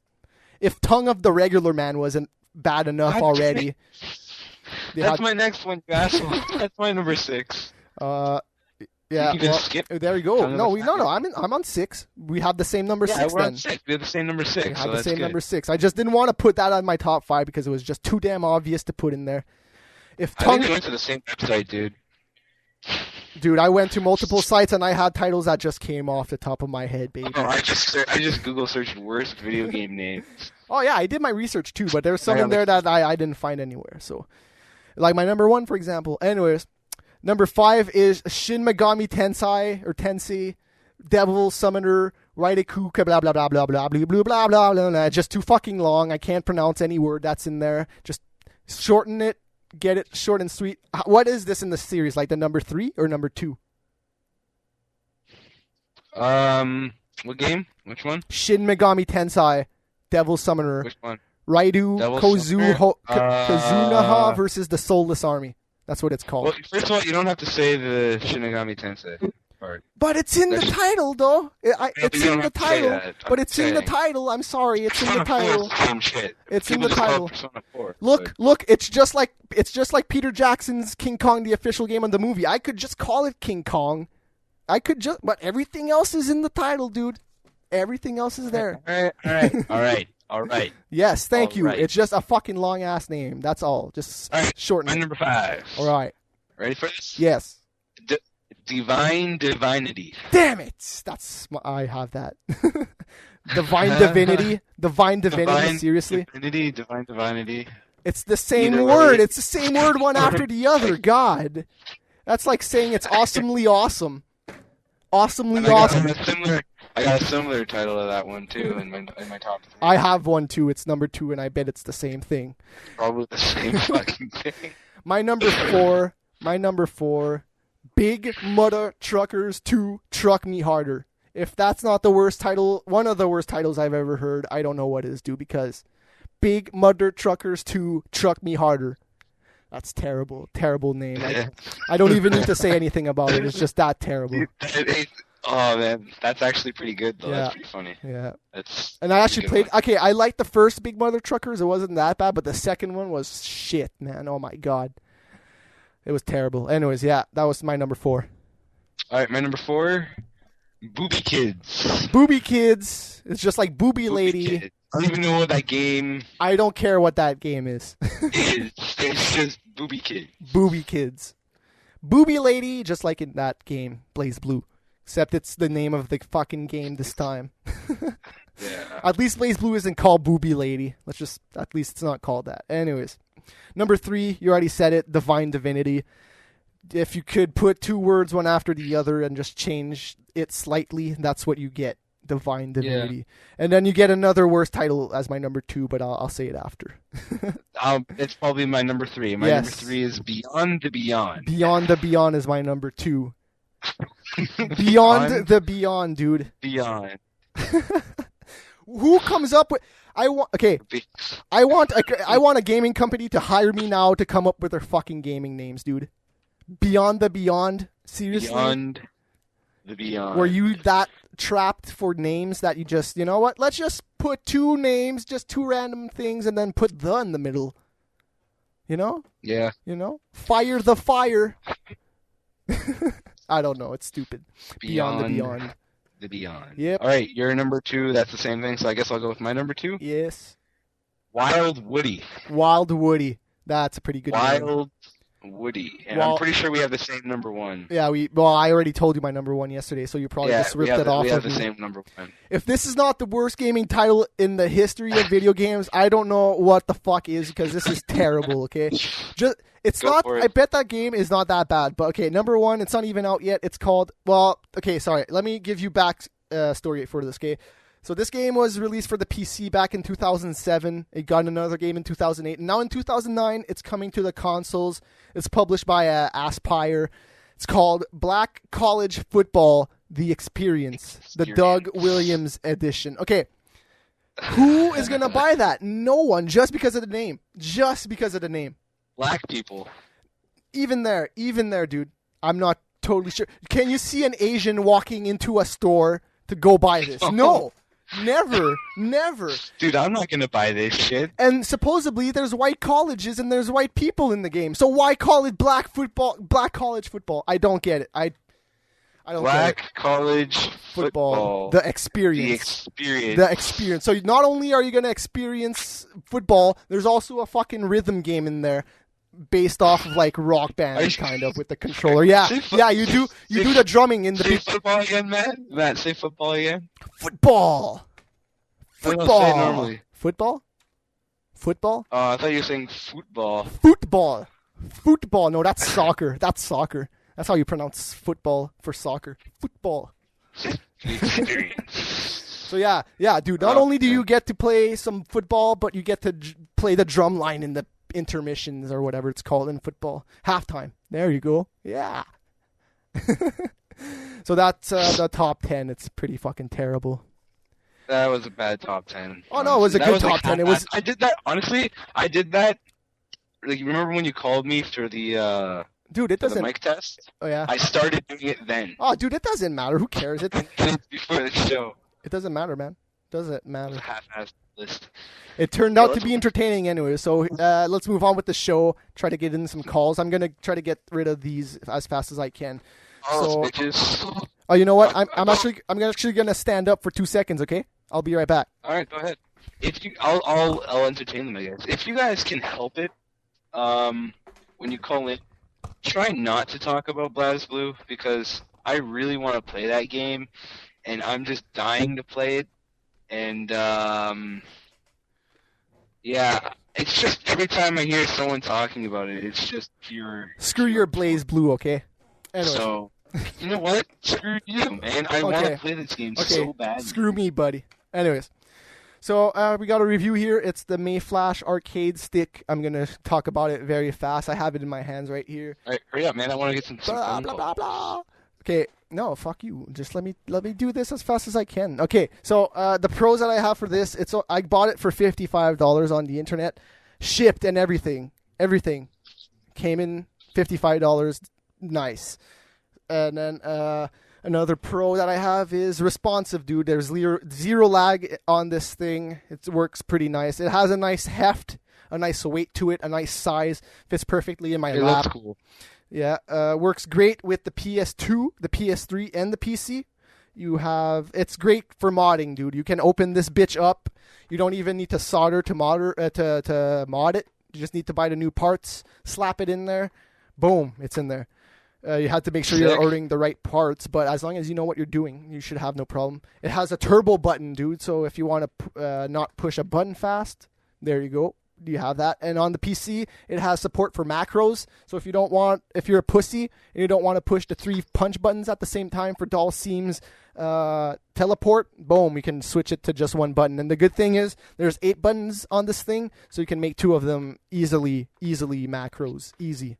If Tongue of the Regular Man wasn't bad enough already. That's my next one, you asshole. That's my number 6. Yeah, skip. There you go. No, I'm on 6. We have the same number 6 we're then. on 6. We have the same number 6. We have the same number 6. I just didn't want to put that on my top 5 because it was just too damn obvious to put in there. I think we went to the same website, dude. Dude, I went to multiple sites and I had titles that just came off the top of my head, baby. Oh, I just Google searched worst video game names. Oh yeah, I did my research too, but there's some in there that I didn't find anywhere. So, like my number 1, for example. Anyways. Number 5 is Shin Megami Tensei, Devil Summoner, Raidekuka, blah, blah, blah, blah, blah, blah, blah, blah, blah, blah, blah. Just too fucking long. I can't pronounce any word that's in there. Just shorten it, get it short and sweet. What is this in the series? Like the number 3 or number 2? What game? Which one? Shin Megami Tensei, Devil Summoner. Which one? Raidu Kazunaha versus the Soulless Army. That's what it's called. Well, first of all, you don't have to say the Shin Megami Tensei part. But it's in the title, though. It's in the title. But it's in the title. I'm sorry. It's in the title. It's in the title. Look. It's just like Peter Jackson's King Kong, the official game of the movie. I could just call it King Kong. But everything else is in the title, dude. Everything else is there. All right. Yes, thank you. It's just a fucking long ass name. That's all. Just shorten it. My number 5. All right. Ready for this? Yes. Divine Divinity. Damn it! I have that. Divine Divinity. Divine Divinity. Seriously. Divine Divinity. It's the same word. It's the same word one after the other. God, that's like saying it's awesomely awesome. Awesomely awesome. I got a similar title to that one too in my top 3. I have one too. It's number 2, and I bet it's the same thing. Probably the same fucking thing. My number 4. Big Mudder Truckers 2 Truck Me Harder. If that's not the worst title, one of the worst titles I've ever heard, I don't know what is, dude, because Big Mudder Truckers 2 Truck Me Harder. That's terrible. Terrible name. I don't even need to say anything about it. It's just that terrible. Oh, man. That's actually pretty good, though. Yeah. That's pretty funny. Yeah. And I actually played... Okay, I liked the first Big Mudder Truckers. It wasn't that bad, but the second one was shit, man. Oh, my God. It was terrible. Anyways, yeah, that was my number 4. All right, my number 4, Booby Kids. Booby Kids. It's just like Booby Lady. Kids. I don't even know what that game... I don't care what that game is. It's just Booby Kids. Booby Kids. Booby Lady, just like in that game, Blaze Blue. Except it's the name of the fucking game this time. Yeah. At least Blaze Blue isn't called Booby Lady. At least it's not called that. Anyways. Number 3, you already said it, Divine Divinity. If you could put 2 words one after the other and just change it slightly, that's what you get. Divine Divinity. Yeah. And then you get another worse title as my number 2, but I'll say it after. It's probably my number 3. My number 3 is Beyond the Beyond. Beyond the Beyond is my number 2. Beyond the Beyond, dude. Beyond. Who comes up with... I want a gaming company to hire me now to come up with their fucking gaming names, dude. Beyond the Beyond, seriously. Beyond the Beyond. Were you that trapped for names that you just, you know what? Let's just put two names, just two random things, and then put the in the middle. You know? Yeah. You know? Fire the fire. I don't know. It's stupid. Beyond the Beyond. The Beyond. Yep. All right, your number 2. That's the same thing. So I guess I'll go with my number 2. Yes. Wild Woody. Wild Woody. That's a pretty good name. Wild Woody. And I'm pretty sure we have the same number 1. Yeah, I already told you my number 1 yesterday, so you probably just ripped it off. We have of the me. same number 1. If this is not the worst gaming title in the history of video games, I don't know what the fuck is, because this is terrible, okay? I bet that game is not that bad, but okay, number 1, it's not even out yet. It's called, let me give you back story for this game. So this game was released for the PC back in 2007. It got another game in 2008. And now in 2009, it's coming to the consoles. It's published by Aspyr. It's called Black College Football: The Experience. The Doug Williams edition. Okay. Who is going to buy that? No one. Just because of the name. Just because of the name. Black people. Even there, dude. I'm not totally sure. Can you see an Asian walking into a store to go buy this? No. Never. Dude, I'm not going to buy this shit. And supposedly there's white colleges and there's white people in the game. So why call it black college football? I don't get it. I don't Black get it. College football. The experience. So not only are you going to experience football, there's also a fucking rhythm game in there based off of like Rock Band kind of with the controller. Yeah. You do the drumming in the Say football again, Matt. Matt, say football again. Football. Say it normally. Football? Oh, I thought you were saying football. Football. No, that's soccer. That's how you pronounce football for soccer. Football. So yeah, dude. Not only do you get to play some football, but you get to play the drum line in the intermissions or whatever it's called in football. Halftime. There you go. Yeah. So that's the top 10. It's pretty fucking terrible. That was a bad top 10. Oh no, it was a good top 10. It was. I did that honestly. I did that. Like, you remember when you called me for the dude? It doesn't. The mic test. Oh yeah. I started doing it then. Oh dude, it doesn't matter. Who cares? It before the show. It doesn't matter, man. Doesn't matter. Half-assed list. It turned out to be entertaining anyway. So let's move on with the show. Try to get in some calls. I'm gonna try to get rid of these as fast as I can. Bitches. Oh, you know what? I'm actually gonna stand up for 2 seconds. Okay, I'll be right back. All right, go ahead. I'll entertain them, I guess. If you guys can help it, when you call in, try not to talk about BlazBlue, because I really want to play that game, and I'm just dying to play it. And yeah, it's just every time I hear someone talking about it, it's just pure. Screw your BlazBlue, okay? Anyway. So, you know what? Screw you, man. I want to play this game so bad. Screw me, buddy. Anyways. So, we got a review here. It's the Mayflash arcade stick. I'm going to talk about it very fast. I have it in my hands right here. All right, hurry up, man. I want to get some blah, blah, blah, blah. Okay, no, fuck you. Just let me do this as fast as I can. Okay, so the pros that I have for this, I bought it for $55 on the internet, shipped and everything. Everything came in $55. Nice. And then another pro that I have is responsive, dude. There's zero lag on this thing. It works pretty nice. It has a nice heft, a nice weight to it, a nice size. Fits perfectly in my lap. Looks cool. Yeah, works great with the PS2, the PS3, and the PC. It's great for modding, dude. You can open this bitch up. You don't even need to solder to mod it. You just need to buy the new parts, slap it in there, boom, it's in there. You have to make sure you're ordering the right parts, but as long as you know what you're doing, you should have no problem. It has a turbo button, dude, so if you want to not push a button fast, there you go. You have that. And on the PC, it has support for macros. So if you're a pussy and you don't want to push the 3 punch buttons at the same time for Dalsim's teleport, boom, you can switch it to just 1 button. And the good thing is there's 8 buttons on this thing, so you can make 2 of them easily macros. Easy.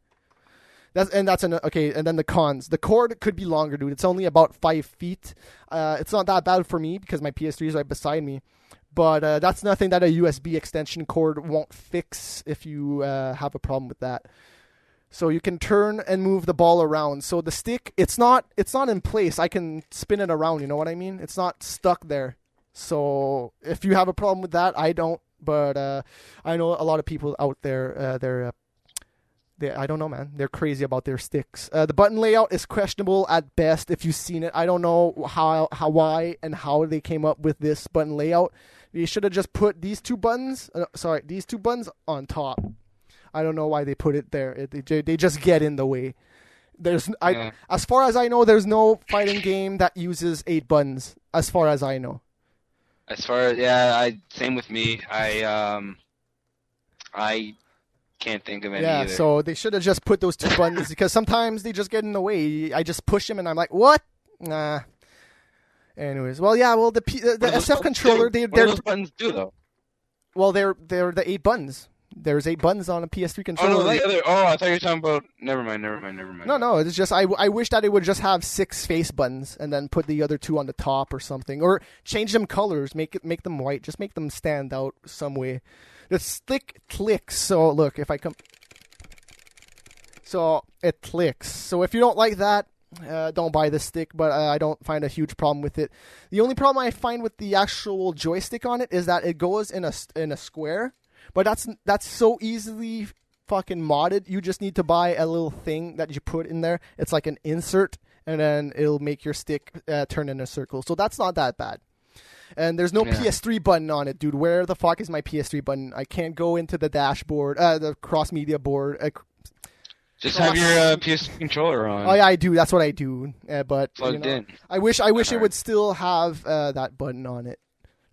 And then the cons. The cord could be longer, dude. It's only about 5 feet. It's not that bad for me because my PS3 is right beside me. But that's nothing that a USB extension cord won't fix if you have a problem with that. So you can turn and move the ball around. So the stick, it's not in place. I can spin it around, you know what I mean? It's not stuck there. So if you have a problem with that, I don't. But I know a lot of people out there, I don't know, man. They're crazy about their sticks. The button layout is questionable at best if you've seen it. I don't know why and how they came up with this button layout. You should have just put these two buttons on top. I don't know why they put it there. They just get in the way. As far as I know, there's no fighting game that uses 8 buttons, as far as I know. Same with me. I can't think of any either. So they should have just put those 2 buttons because sometimes they just get in the way. I just push them and I'm like, what? Nah. Anyways, the SF controller, what do those buttons do though? Well, they're the 8 buttons. There's 8 buttons on a PS3 controller. I thought you were talking about. Never mind. No. It's just I wish that it would just have 6 face buttons and then put the other 2 on the top or something, or change them colors, make them white, just make them stand out some way. The stick clicks. So look, if I come, so it clicks. So if you don't like that, don't buy the stick. But I don't find a huge problem with it. The only problem I find with the actual joystick on it is that it goes in a square. But that's so easily fucking modded. You just need to buy a little thing that you put in there. It's like an insert, and then it'll make your stick turn in a circle. So that's not that bad. And there's no PS3 button on it, dude. Where the fuck is my PS3 button? I can't go into the dashboard, the cross-media board. Just have your PS3 controller on. Oh yeah, I do. That's what I do. But plugged in. I wish it would still have that button on it.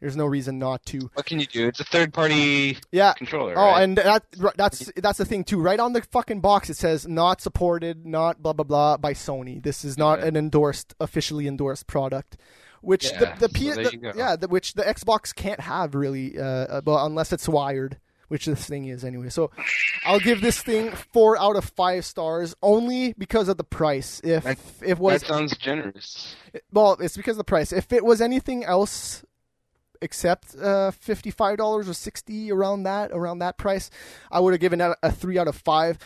There's no reason not to. What can you do? It's a third-party controller. Oh, right? and that's the thing too. Right on the fucking box, it says not supported, not blah blah blah by Sony. This is not an officially endorsed product, which which the Xbox can't have really, unless it's wired, which this thing is anyway. So I'll give this thing 4 out of 5 stars only because of the price. That sounds generous. Well, it's because of the price. If it was anything else except $55 or $60 around that price, I would have given that a 3 out of 5.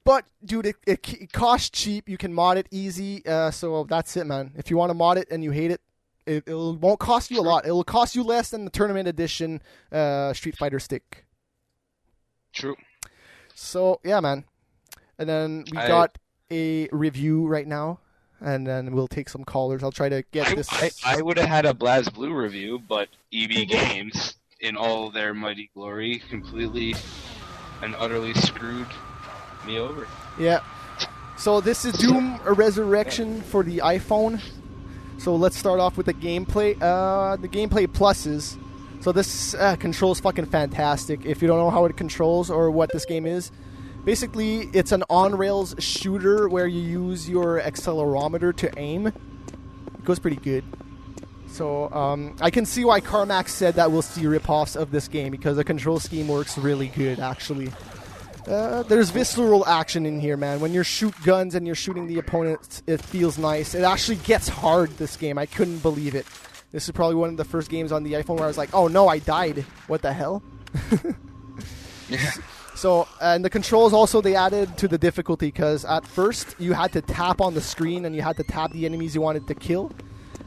But dude, it costs cheap. You can mod it easy. So that's it, man. If you want to mod it and you hate it, it won't cost you a lot. It will cost you less than the Tournament Edition Street Fighter stick. True. So yeah, man. And then we got a review right now. And then we'll take some callers. I'll try to get this. I would have had a BlazBlue review, but EB Games, in all their mighty glory, completely and utterly screwed me over. Yeah. So this is Doom: A Resurrection for the iPhone. So let's start off with the gameplay. The gameplay pluses. So this controls fucking fantastic. If you don't know how it controls or what this game is, basically, it's an on-rails shooter where you use your accelerometer to aim. It goes pretty good. So I can see why Carmack said that we'll see rip-offs of this game because the control scheme works really good, actually. There's visceral action in here, man. When you shoot guns and you're shooting the opponent, it feels nice. It actually gets hard, this game. I couldn't believe it. This is probably one of the first games on the iPhone where I was like, oh no, I died. What the hell? Yeah. So, and the controls also, they added to the difficulty because at first you had to tap on the screen and you had to tap the enemies you wanted to kill.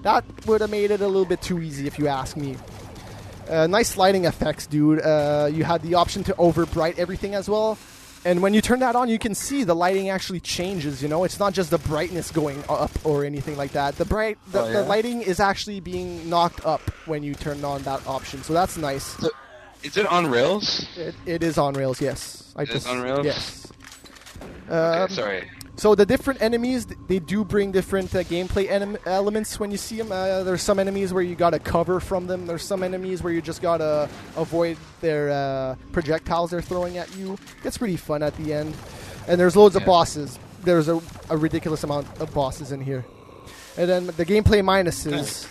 That would have made it a little bit too easy if you ask me. Nice lighting effects, dude. You had the option to overbright everything as well. And when you turn that on, you can see the lighting actually changes, you know? It's not just the brightness going up or anything like that. The lighting is actually being knocked up when you turn on that option. So that's nice. So, is it on rails? It is on rails, yes. It is on rails? Yes. Okay, sorry. So the different enemies, they do bring different gameplay elements when you see them. There's some enemies where you gotta cover from them. There's some enemies where you just gotta avoid their projectiles they're throwing at you. It's pretty fun at the end. And there's loads of bosses. There's a ridiculous amount of bosses in here. And then the gameplay minuses.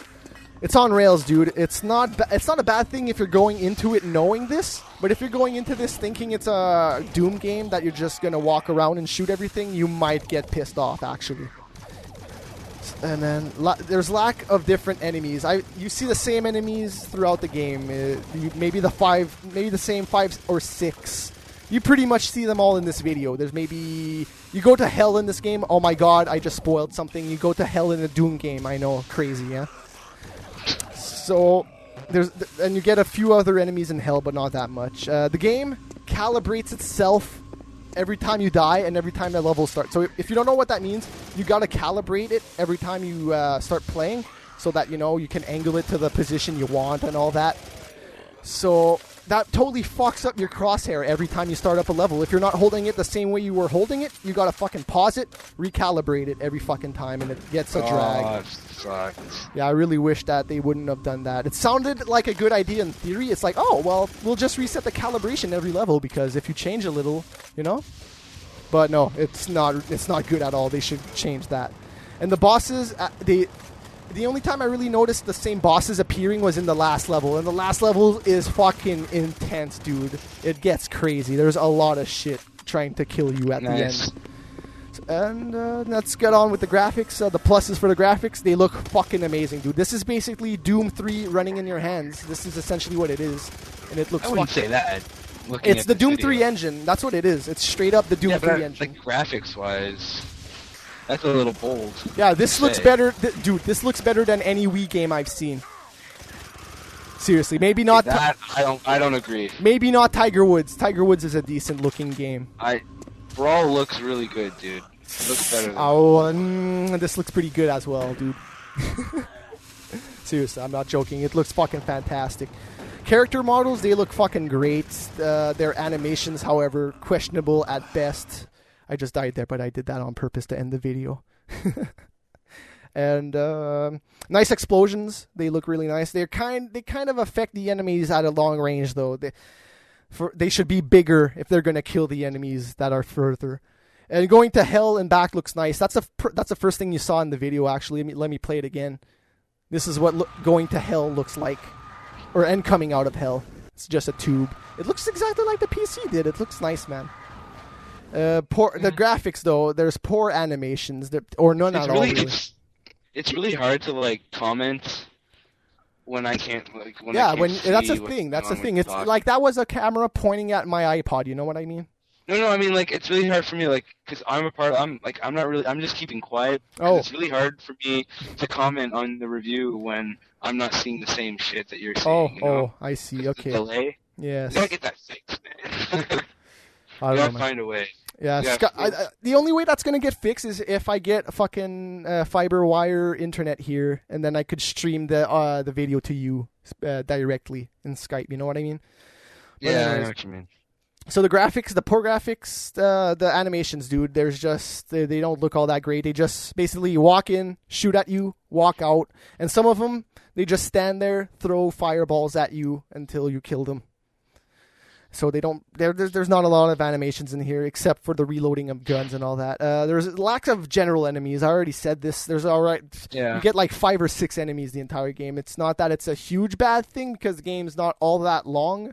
It's on rails, dude. It's not a bad thing if you're going into it knowing this, but if you're going into this thinking it's a Doom game that you're just going to walk around and shoot everything, you might get pissed off, actually. And then there's lack of different enemies. You see the same enemies throughout the game. Maybe the same 5 or 6. You pretty much see them all in this video. There's maybe you go to hell in this game. Oh my god, I just spoiled something. You go to hell in a Doom game. I know, crazy, yeah. So and you get a few other enemies in hell, but not that much. The game calibrates itself every time you die and every time the level starts. So if you don't know what that means, you gotta calibrate it every time you start playing, so that you can angle it to the position you want and all that. So that totally fucks up your crosshair every time you start up a level. If you're not holding it the same way you were holding it, you gotta fucking pause it, recalibrate it every fucking time, and it gets a drag. Oh, that sucks. Yeah, I really wish that they wouldn't have done that. It sounded like a good idea in theory. It's like, oh, well, we'll just reset the calibration every level, because if you change a little, But no, it's not good at all. They should change that. And the bosses, the only time I really noticed the same bosses appearing was in the last level. And the last level is fucking intense, dude. It gets crazy. There's a lot of shit trying to kill you at the end. And let's get on with the graphics. The pluses for the graphics, they look fucking amazing, dude. This is basically Doom 3 running in your hands. This is essentially what it is. And it looks I wouldn't say that. It's the Doom 3 engine. That's what it is. It's straight up the Doom 3 engine. Like, graphics-wise, that's a little bold. Yeah, this looks better. Dude, this looks better than any Wii game I've seen. Seriously, maybe not. That, I don't agree. Maybe not Tiger Woods. Tiger Woods is a decent looking game. Brawl looks really good, dude. It looks better than this looks pretty good as well, dude. Seriously, I'm not joking. It looks fucking fantastic. Character models, they look fucking great. Their animations, however, questionable at best. I just died there, but I did that on purpose to end the video. And nice explosions. They look really nice. They kind of affect the enemies at a long range, though. They should be bigger if they're going to kill the enemies that are further. And going to hell and back looks nice. That's the first thing you saw in the video, actually. Let me play it again. This is what going to hell looks like. And coming out of hell. It's just a tube. It looks exactly like the PC did. It looks nice, man. The graphics, though, there's poor animations, or none at all. Really. It's really hard to comment when I can't that's the thing. That's the thing. It's like that was a camera pointing at my iPod. You know what I mean? No. I mean, it's really hard for me, because I'm just keeping quiet. Oh. It's really hard for me to comment on the review when I'm not seeing the same shit that you're seeing. Oh, I see. Okay. Delay. Yes. You gotta get that fixed, man. You gotta find a way. Yeah, the only way that's going to get fixed is if I get a fucking fiber wire internet here, and then I could stream the video to you directly in Skype. You know what I mean? Yeah, I know what you mean. So the graphics, the poor graphics, the animations, dude, they don't look all that great. They just basically walk in, shoot at you, walk out. And some of them, they just stand there, throw fireballs at you until you kill them. So they don't. There's not a lot of animations in here except for the reloading of guns and all that. There's lack of general enemies. I already said this. You get like 5 or 6 enemies the entire game. It's not that it's a huge bad thing because the game's not all that long,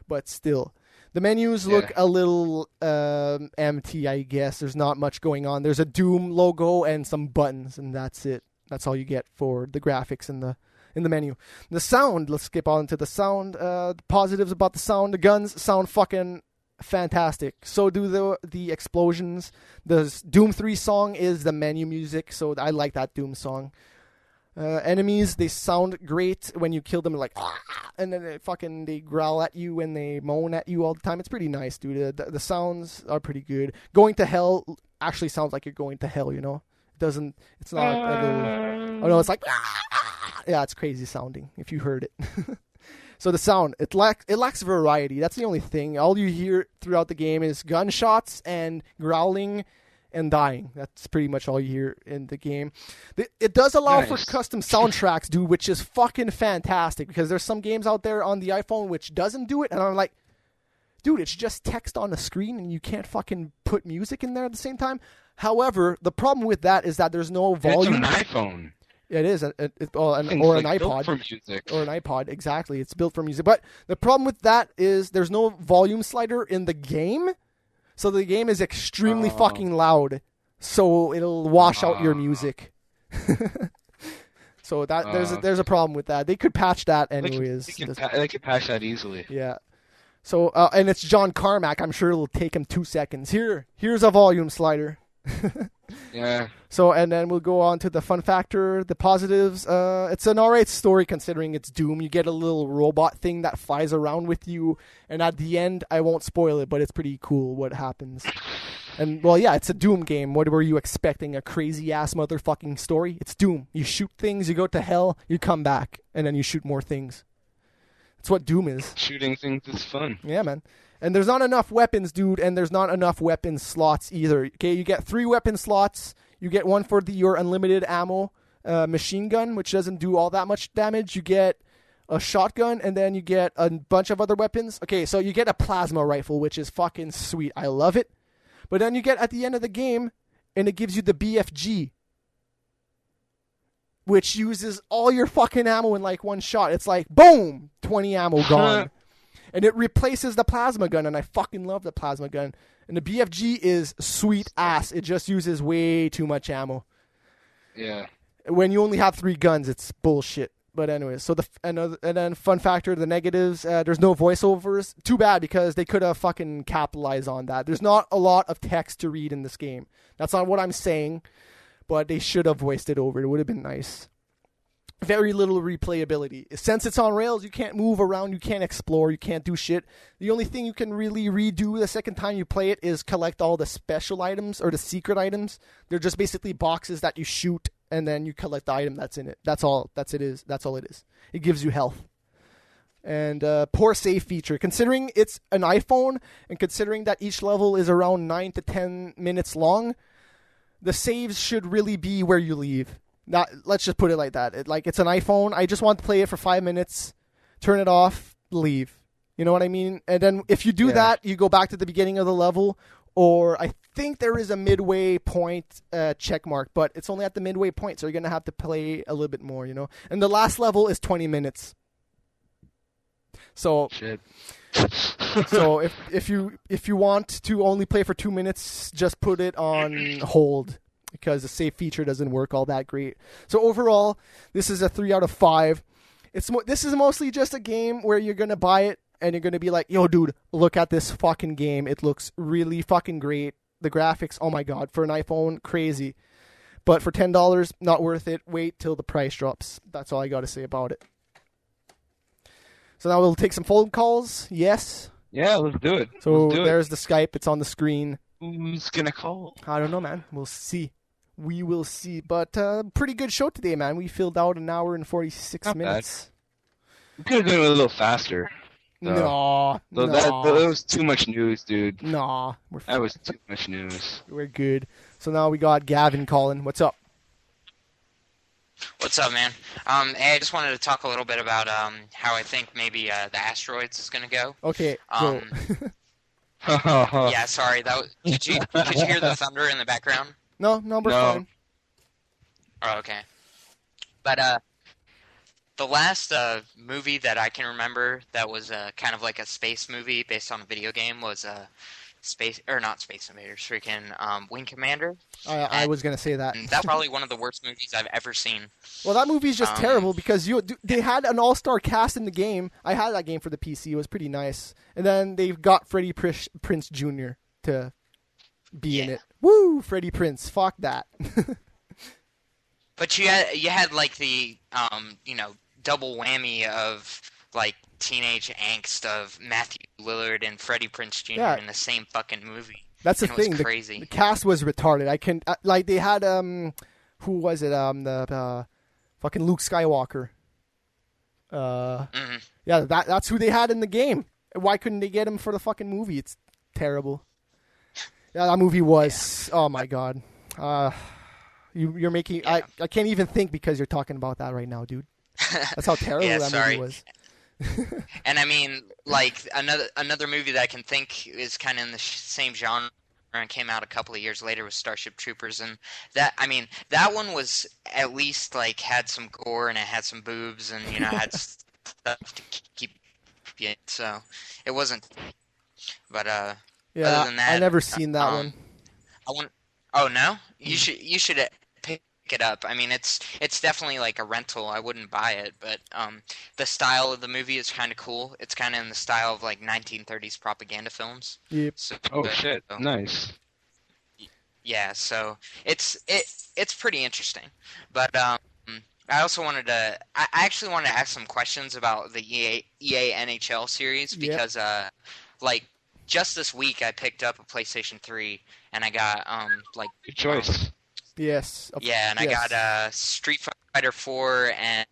but still. The menus look a little empty, I guess. There's not much going on. There's a Doom logo and some buttons, and that's it. That's all you get for the graphics in the menu. The sound, let's skip on to the sound. The positives about the sound. The guns sound fucking fantastic. So do the explosions. The Doom 3 song is the menu music, so I like that Doom song. Enemies, they sound great when you kill them, like, and then they growl at you and they moan at you all the time. It's pretty nice, dude. The sounds are pretty good. Going to hell actually sounds like you're going to hell, you know? It's not a little, oh no, it's like, yeah, it's crazy sounding if you heard it. So the sound, it lacks variety. That's the only thing. All you hear throughout the game is gunshots and growling and dying. That's pretty much all you hear in the game. It does allow for custom soundtracks, dude, which is fucking fantastic, because there's some games out there on the iPhone which doesn't do it, and I'm like, dude, it's just text on the screen and you can't fucking put music in there at the same time. However, the problem with that is that there's no volume. It's an iPhone. It is, or an iPod. Built for music. Or an iPod, exactly. It's built for music. But the problem with that is there's no volume slider in the game, so the game is extremely fucking loud, so it'll wash out your music. So there's a problem with that. They could patch that anyways. They could patch that easily. Yeah. So and it's John Carmack. I'm sure it'll take him 2 seconds. Here's a volume slider. Yeah. So and then we'll go on to the fun factor, the positives. It's an alright story considering it's Doom. You get a little robot thing that flies around with you, and at the end, I won't spoil it, but it's pretty cool what happens. And, well, yeah, it's a Doom game. What were you expecting? A crazy-ass motherfucking story? It's Doom. You shoot things, you go to hell, you come back, and then you shoot more things. That's what Doom is. Shooting things is fun. Yeah, man. And there's not enough weapons, dude, and there's not enough weapon slots either. Okay, you get 3 weapon slots. You get one for your unlimited ammo machine gun, which doesn't do all that much damage. You get a shotgun, and then you get a bunch of other weapons. Okay, so you get a plasma rifle, which is fucking sweet. I love it. But then you get at the end of the game, and it gives you the BFG, which uses all your fucking ammo in like one shot. It's like, boom, 20 ammo gone. And it replaces the plasma gun, and I fucking love the plasma gun. And the BFG is sweet ass. It just uses way too much ammo. Yeah. When you only have 3 guns, it's bullshit. But anyways, so and then fun factor, the negatives, there's no voiceovers. Too bad, because they could have fucking capitalized on that. There's not a lot of text to read in this game. That's not what I'm saying, but they should have voiced it over. It would have been nice. Very little replayability. Since it's on rails, you can't move around, you can't explore, you can't do shit. The only thing you can really redo the second time you play it is collect all the special items or the secret items. They're just basically boxes that you shoot, and then you collect the item that's in it. That's all it is. It gives you health. And poor save feature. Considering it's an iPhone, and considering that each level is around 9 to 10 minutes long, the saves should really be where you leave. Let's just put it like that. It's an iPhone. I just want to play it for 5 minutes, turn it off, leave. You know what I mean? And then if you do that, you go back to the beginning of the level, or I think there is a midway point check mark, but it's only at the midway point, so you're going to have to play a little bit more, you know? And the last level is 20 minutes. So, shit. So if you want to only play for 2 minutes, just put it on hold, because the save feature doesn't work all that great. So overall, this is a 3 out of 5. This is mostly just a game where you're going to buy it and you're going to be like, yo, dude, look at this fucking game. It looks really fucking great. The graphics, oh my god, for an iPhone, crazy. But for $10, not worth it. Wait till the price drops. That's all I got to say about it. So now we'll take some phone calls. Yes? Yeah, let's do it. So there's the Skype. It's on the screen. Who's going to call? I don't know, man. We'll see. We will see. But pretty good show today, man. We filled out an hour and 46 minutes. We could have gone a little faster. No. That was too much news, dude. Nah. That was too much news. We're good. So now we got Gavin calling. What's up? What's up, man? Hey, I just wanted to talk a little bit about how I think maybe the asteroids is going to go. Okay, go. Yeah, sorry. Could you hear the thunder in the background? No, we're fine. Oh, okay. But the last movie that I can remember that was kind of like a space movie based on a video game was not Space Invaders, freaking Wing Commander. I was gonna say that. That's probably one of the worst movies I've ever seen. Well, that movie's just terrible because they had an all-star cast in the game. I had that game for the PC. It was pretty nice. And then they got Freddie Prinze Jr. to be in it. Woo, Freddie Prinze. Fuck that. But you had like the double whammy of like teenage angst of Matthew Lillard and Freddie Prinze Jr. in the same fucking movie. That's the thing. It was crazy. The cast was retarded. They had who was it? The fucking Luke Skywalker. Yeah, that's who they had in the game. Why couldn't they get him for the fucking movie? It's terrible. Yeah, that movie was. Yeah. Oh my god. You're making. Yeah. I can't even think because you're talking about that right now, dude. That's how terrible that movie was. And I mean, like another movie that I can think is kind of in the same genre and came out a couple of years later was Starship Troopers, and that one was at least like had some gore and it had some boobs and had stuff to keep you. So it wasn't. But yeah, other than that, I never seen that one. Oh no, you should pick it up. I mean, it's definitely like a rental. I wouldn't buy it, but the style of the movie is kind of cool. It's kind of in the style of like 1930s propaganda films. Yep. So, shit! Nice. Yeah, so it's pretty interesting. But I also wanted to. I actually wanted to ask some questions about the EA NHL series because like just this week I picked up a PlayStation 3 and I got like good choice. Yes. Yeah, and I got Street Fighter 4 and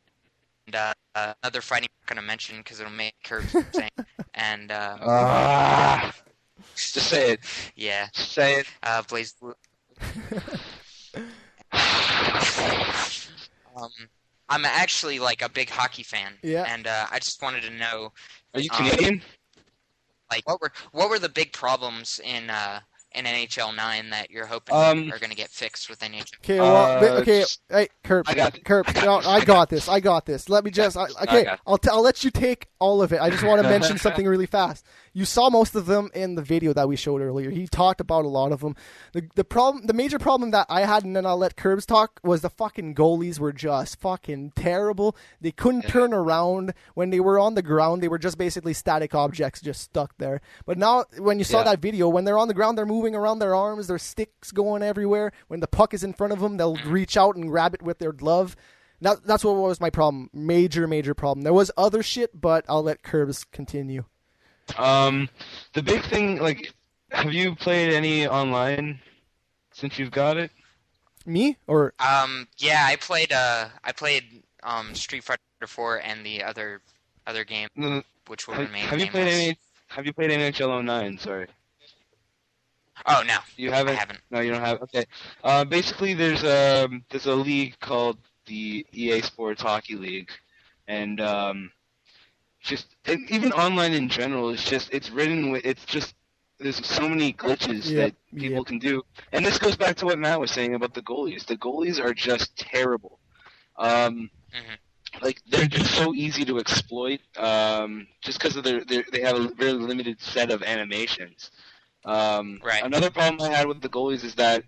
another fighting I'm not gonna mention because it'll make Curb sing. And just say it. Yeah. Say it. Blaze Blue. I'm actually like a big hockey fan. Yeah. And I just wanted to know. Are you Canadian? Like, what were the big problems in NHL 9 that you're hoping are going to get fixed with NHL? Okay, well, hey, Curb, no, I got this. Let me just, I'll let you take all of it. I just want to mention something really fast. You saw most of them in the video that we showed earlier. He talked about a lot of them. The major problem that I had, and then I'll let Curbs talk, was the fucking goalies were just fucking terrible. They couldn't turn around. When they were on the ground, they were just basically static objects just stuck there. But now, when you saw that video, when they're on the ground, they're moving around their arms, their sticks going everywhere. When the puck is in front of them, they'll reach out and grab it with their glove. That's what was my problem. Major problem. There was other shit, but I'll let Curbs continue. The big thing, like, have you played any online since you've got it? Me or? Yeah, I played Street Fighter 4 and the other game, which were main. Have you played NHL 09? Sorry. Oh no, you haven't. I haven't. No, you don't have. Okay. Basically, there's a league called the EA Sports Hockey League, and even online in general, it's written with, there's so many glitches that people can do. And this goes back to what Matt was saying about the goalies. The goalies are just terrible. Like, they're just so easy to exploit, just because of they have a very limited set of animations. Right. Another problem I had with the goalies is that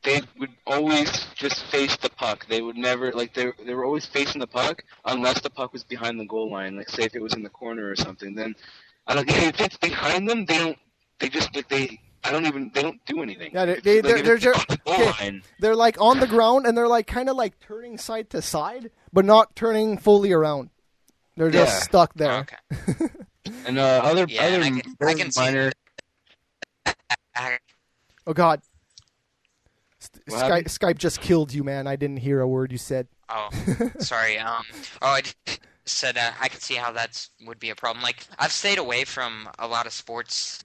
they would always just face the puck. They would never, like, they were always facing the puck unless the puck was behind the goal line. Like, say if it was in the corner or something, then if it's behind them, they don't do anything. Yeah, they're like on the ground and they're like kind of like turning side to side, but not turning fully around. They're just stuck there. Oh, okay. And other I can minor. Oh God. Skype just killed you, man. I didn't hear a word you said. Oh, sorry. I said I could see how that would be a problem. Like, I've stayed away from a lot of sports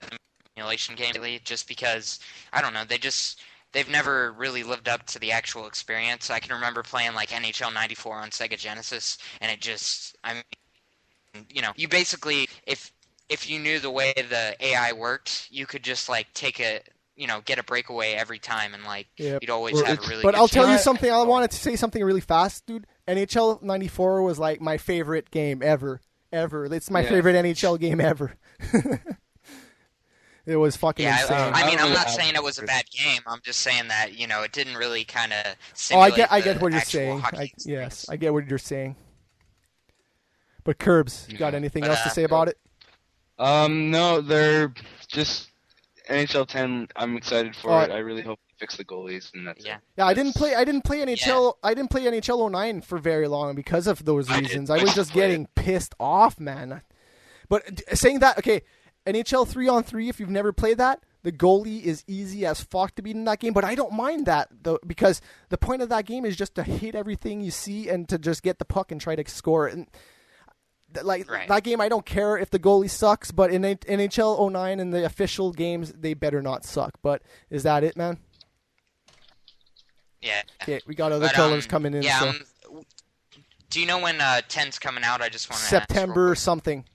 simulation games lately just because, I don't know, they've never really lived up to the actual experience. I can remember playing like NHL 94 on Sega Genesis, and it just, I mean, you basically, if you knew the way the AI worked, you could just like get a breakaway every time, and like you'd always have a really. But good I'll tell you something. I wanted to say something really fast, dude. NHL 94 was like my favorite game ever. It's my favorite NHL game ever. It was fucking insane. I mean, I'm not saying it was a bad game. I'm just saying that it didn't really kind of. I get what you're saying. Yes, I get what you're saying. But Curbs, you got anything else to say about it? No, they're just NHL 10. I'm excited for it. I really hope they fix the goalies, and that's it. Yeah, I didn't play NHL. I didn't play NHL 09 for very long because of those reasons. I was just getting pissed off, man. But saying that, okay, NHL 3-on-3. If you've never played that, the goalie is easy as fuck to beat in that game. But I don't mind that though, because the point of that game is just to hit everything you see and to just get the puck and try to score it. And that game, I don't care if the goalie sucks, but in NHL 09 and the official games, they better not suck. But is that it, man? Yeah. Okay, we got other colors coming in. Yeah. So. Do you know when 10's coming out? I just want to September something.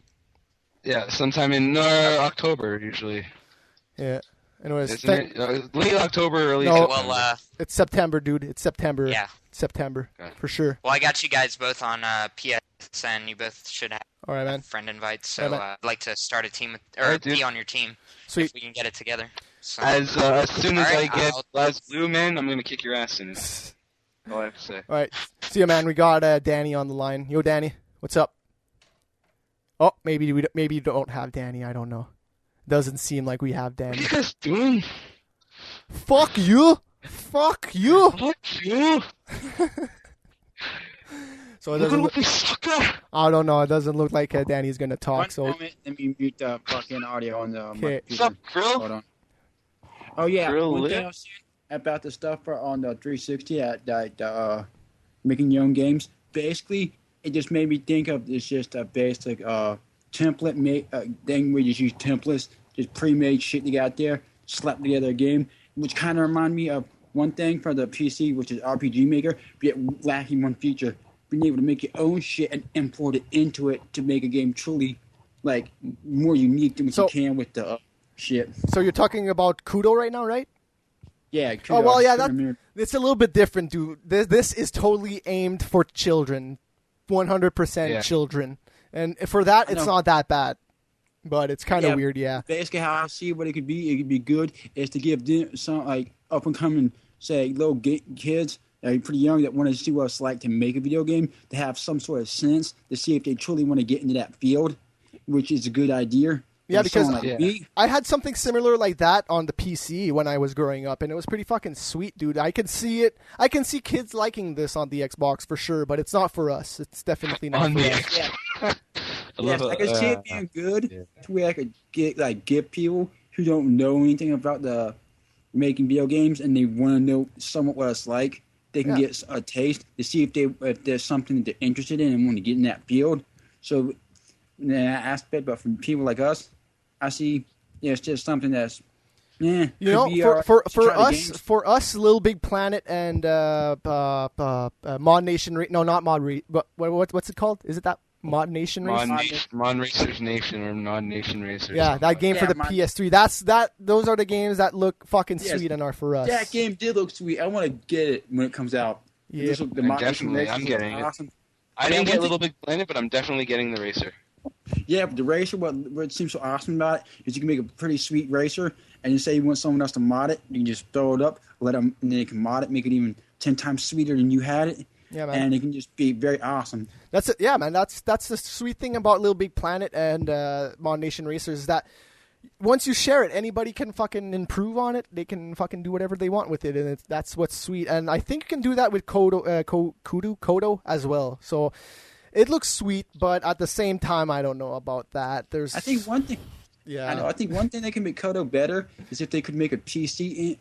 Yeah, sometime in October usually. Yeah. Anyways, late October, early. No, September. It's September, dude. It's September. Yeah. September for sure. Well, I got you guys both on PSN. You both should have all right, man. Friend invites. So I'd like to start a team be on your team. Sweet. If we can get it together. So, as soon as I get Last Blue Man, I'm gonna kick your ass in it. all I have to say. All right. See you, man. We got Danny on the line. Yo, Danny. What's up? Oh, maybe you don't have Danny. I don't know. Doesn't seem like we have Danny. What are you guys doing? Fuck you. Fuck you. Fuck you. So it doesn't I don't know. It doesn't look like Danny's going to talk. One moment. Let me mute the fucking audio on the Okay. What's up, Krill? Hold on. Oh, yeah. Krill One lit? thing I was saying about the stuff on the 360 at making your own games, basically, it just made me think of it's just a basic template thing where you just use templates, just pre-made shit you got there, slap together a game, which kind of remind me of one thing for the PC, which is RPG Maker, but yet lacking one feature, being able to make your own shit and import it into it to make a game truly like more unique than what you can with the shit. So you're talking about Kudo right now, right? Yeah. Oh, well, yeah, it's a little bit different, dude. This is totally aimed for children, 100% children. And for that, it's not that bad. But it's kind of weird, yeah. Basically, how I see what it could be good, is to give them some, like, up-and-coming, say, little kids that are pretty young that want to see what it's like to make a video game, to have some sort of sense to see if they truly want to get into that field, which is a good idea. Yeah, because I had something similar like that on the PC when I was growing up, and it was pretty fucking sweet, dude. I can see it. I can see kids liking this on the Xbox for sure, but it's not for us. It's definitely not for us. I can see it being good to where I could give people who don't know anything about the making video games and they want to know somewhat what it's like. They can get a taste to see if there's something that they're interested in and want to get in that field. So in that aspect, but for people like us, I see it's just something that's you know, for us, Little Big Planet and Mod Nation. No, not Mod. But what's it called? Is it that Mod Nation Race? Mod Racers Nation or Mod Nation Racers. Yeah, that game for the PS3. Those are the games that look fucking sweet and are for us. That game did look sweet. I want to get it when it comes out. Yeah, definitely. I'm getting it. Awesome. I didn't get Little Big Planet, but I'm definitely getting the racer. Yeah, but the racer, what seems so awesome about it is you can make a pretty sweet racer, and you say you want someone else to mod it, you can just throw it up, let them, and then they can mod it, make it even 10 times sweeter than you had it. Yeah, man. And it can just be very awesome. That's it. Yeah, man. That's the sweet thing about Little Big Planet and Mod Nation Racers is that once you share it, anybody can fucking improve on it. They can fucking do whatever they want with it, and that's what's sweet. And I think you can do that with Kodo as well. So it looks sweet, but at the same time, I don't know about that. I think one thing. Yeah. I think one thing that can make Kodo better is if they could make a PC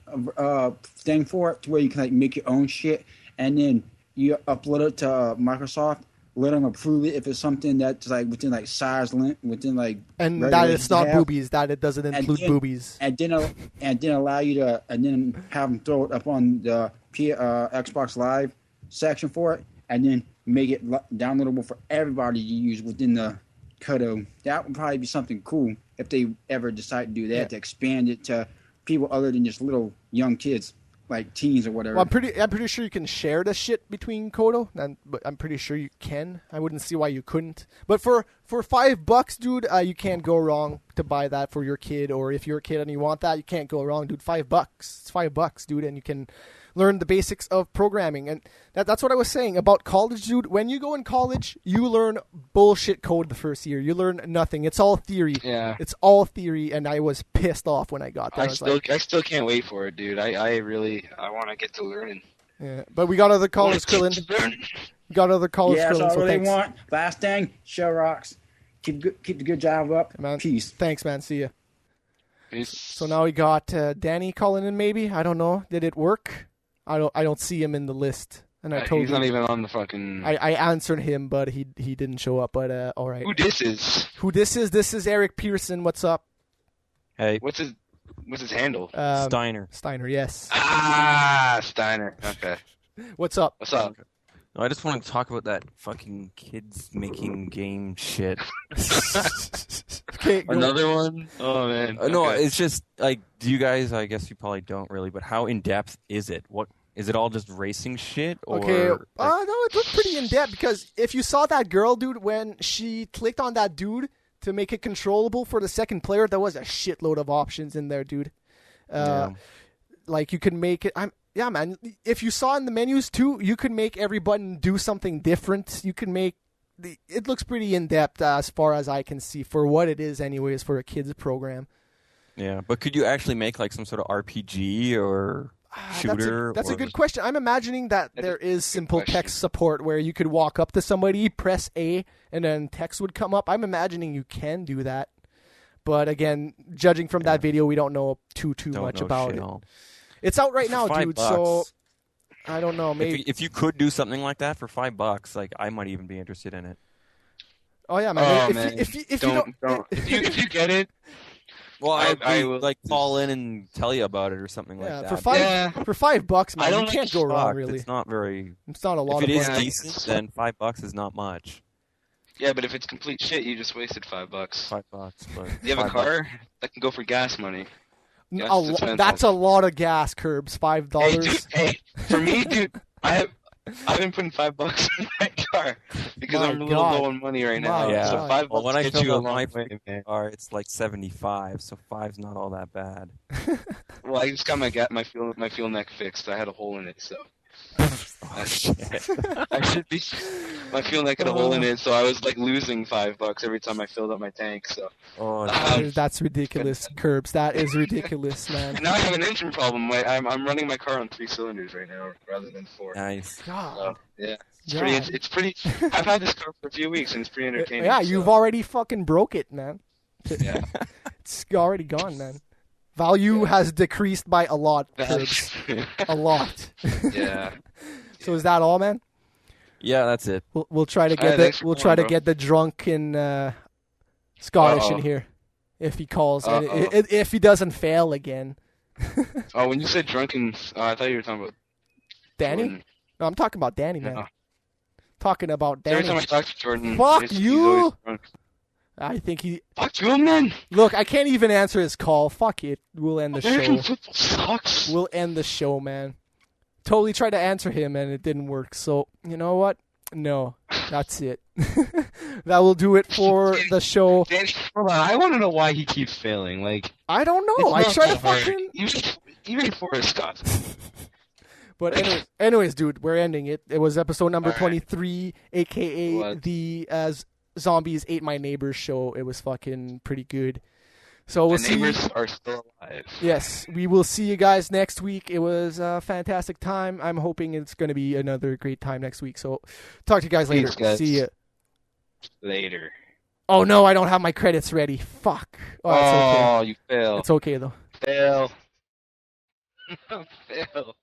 thing for it, to where you can make your own shit, and then you upload it to Microsoft. Let them approve it if it's something that's within size limit, within and that it's not boobies, that it doesn't include boobies, and then allow you to, and then have them throw it up on the Xbox Live section for it, and then make it downloadable for everybody to use within the Kodo. That would probably be something cool if they ever decide to do that, to expand it to people other than just little young kids. Like teens or whatever. Well, I'm pretty sure you can share the shit between Kodo, but I'm pretty sure you can. I wouldn't see why you couldn't. But for $5, dude, you can't go wrong to buy that for your kid. Or if you're a kid and you want that, you can't go wrong, dude. $5. It's $5, dude, and you can learn the basics of programming. And that's what I was saying about college, dude. When you go in college, you learn bullshit code the first year. You learn nothing. It's all theory. Yeah. It's all theory, and I was pissed off when I got there. I still can't wait for it, dude. I want to get to learning. Yeah, but we got other callers, Krillin. We got other callers, Krillin. That's all so they want. Last thing, show rocks. Keep the good job up. Man. Peace. Thanks, man. See ya. Peace. So now we got Danny calling in. Maybe I don't know. Did it work? I don't see him in the list. And I told he's not even on the fucking. I answered him, but he didn't show up. But all right. Who this is? This is Eric Pearson. What's up? Hey. What's his handle? Steiner. Steiner, yes. Steiner. Okay. What's up? What's up? No, I just wanted to talk about that fucking kids making game shit. Okay, another one? Oh, man. No, it's just, do you guys, I guess you probably don't really, but how in-depth is it? What is it all just racing shit? Or, okay, no, it looked pretty in-depth, because if you saw that girl, dude, when she clicked on that dude to make it controllable for the second player, there was a shitload of options in there, dude. Like, you can make it... yeah, man. If you saw in the menus too, you could make every button do something different. You can make it looks pretty in depth as far as I can see for what it is, anyways, for a kids program. Yeah, but could you actually make like some sort of RPG or shooter? That's a good question. I'm imagining that there is simple text support where you could walk up to somebody, press A, and then text would come up. I'm imagining you can do that. But again, judging from that video, we don't know too much about it. It's out right now, dude. $5. So I don't know. Maybe if you could do something like that for $5, like I might even be interested in it. Oh yeah, man. If you get it, well, I would like call in and tell you about it or something like that. For $5, man, you can't go wrong. Really, it's not very. It's not a lot. If it is decent, then $5 is not much. Yeah, but if it's complete shit, you just wasted $5. $5, but you have a car that can go for gas money. That's a lot of gas, Curbs. $5. Hey, for me, dude, I've been putting $5 in my car because I'm a little low on money right now. Yeah. So $5 well, when I gets fill you a up my long way, man. car, it's like 75, so 5's not all that bad. Well, I just got my fuel neck fixed. I had a hole in it, so. Oh, shit. I should be. My fuel neck had a hole in it, so I was like losing $5 every time I filled up my tank. So. That's ridiculous, Curbs. That is ridiculous, man. Now I have an engine problem. I'm running my car on 3 cylinders right now rather than 4. Nice. God. So, yeah. It's pretty. I've had this car for a few weeks and it's pretty entertaining. Yeah, you've already fucking broke it, man. Yeah. It's already gone, man. Value has decreased by a lot, Curbs. A lot. Yeah. So is that all, man? Yeah, that's it. We'll try to get get the drunken Scottish in here if he calls and if he doesn't fail again. Oh, when you said drunken, I thought you were talking about Danny. Jordan. No, I'm talking about Danny, man. No. Talking about Danny. Every time I talk to Jordan, fuck he's you. always drunk. I think he. Fuck you, man. Look, I can't even answer his call. Fuck it. We'll end the American show. football sucks. We'll end the show, man. Totally tried to answer him and it didn't work. So you know what? No, that's it. That will do it for the show. Danny, hold on. I want to know why he keeps failing. Like I don't know. I try to fucking. Even Forrest Scott. But anyways, dude, we're ending it. It was episode number 23, aka the Zombies Ate My Neighbors show. It was fucking pretty good. So we'll see. Neighbors are still alive. Yes, we will see you guys next week. It was a fantastic time. I'm hoping it's going to be another great time next week. So talk to you guys later. Thanks, guys. See ya. Later. Oh no, I don't have my credits ready. Fuck. Oh, it's okay. You failed. It's okay though. Fail. Fail.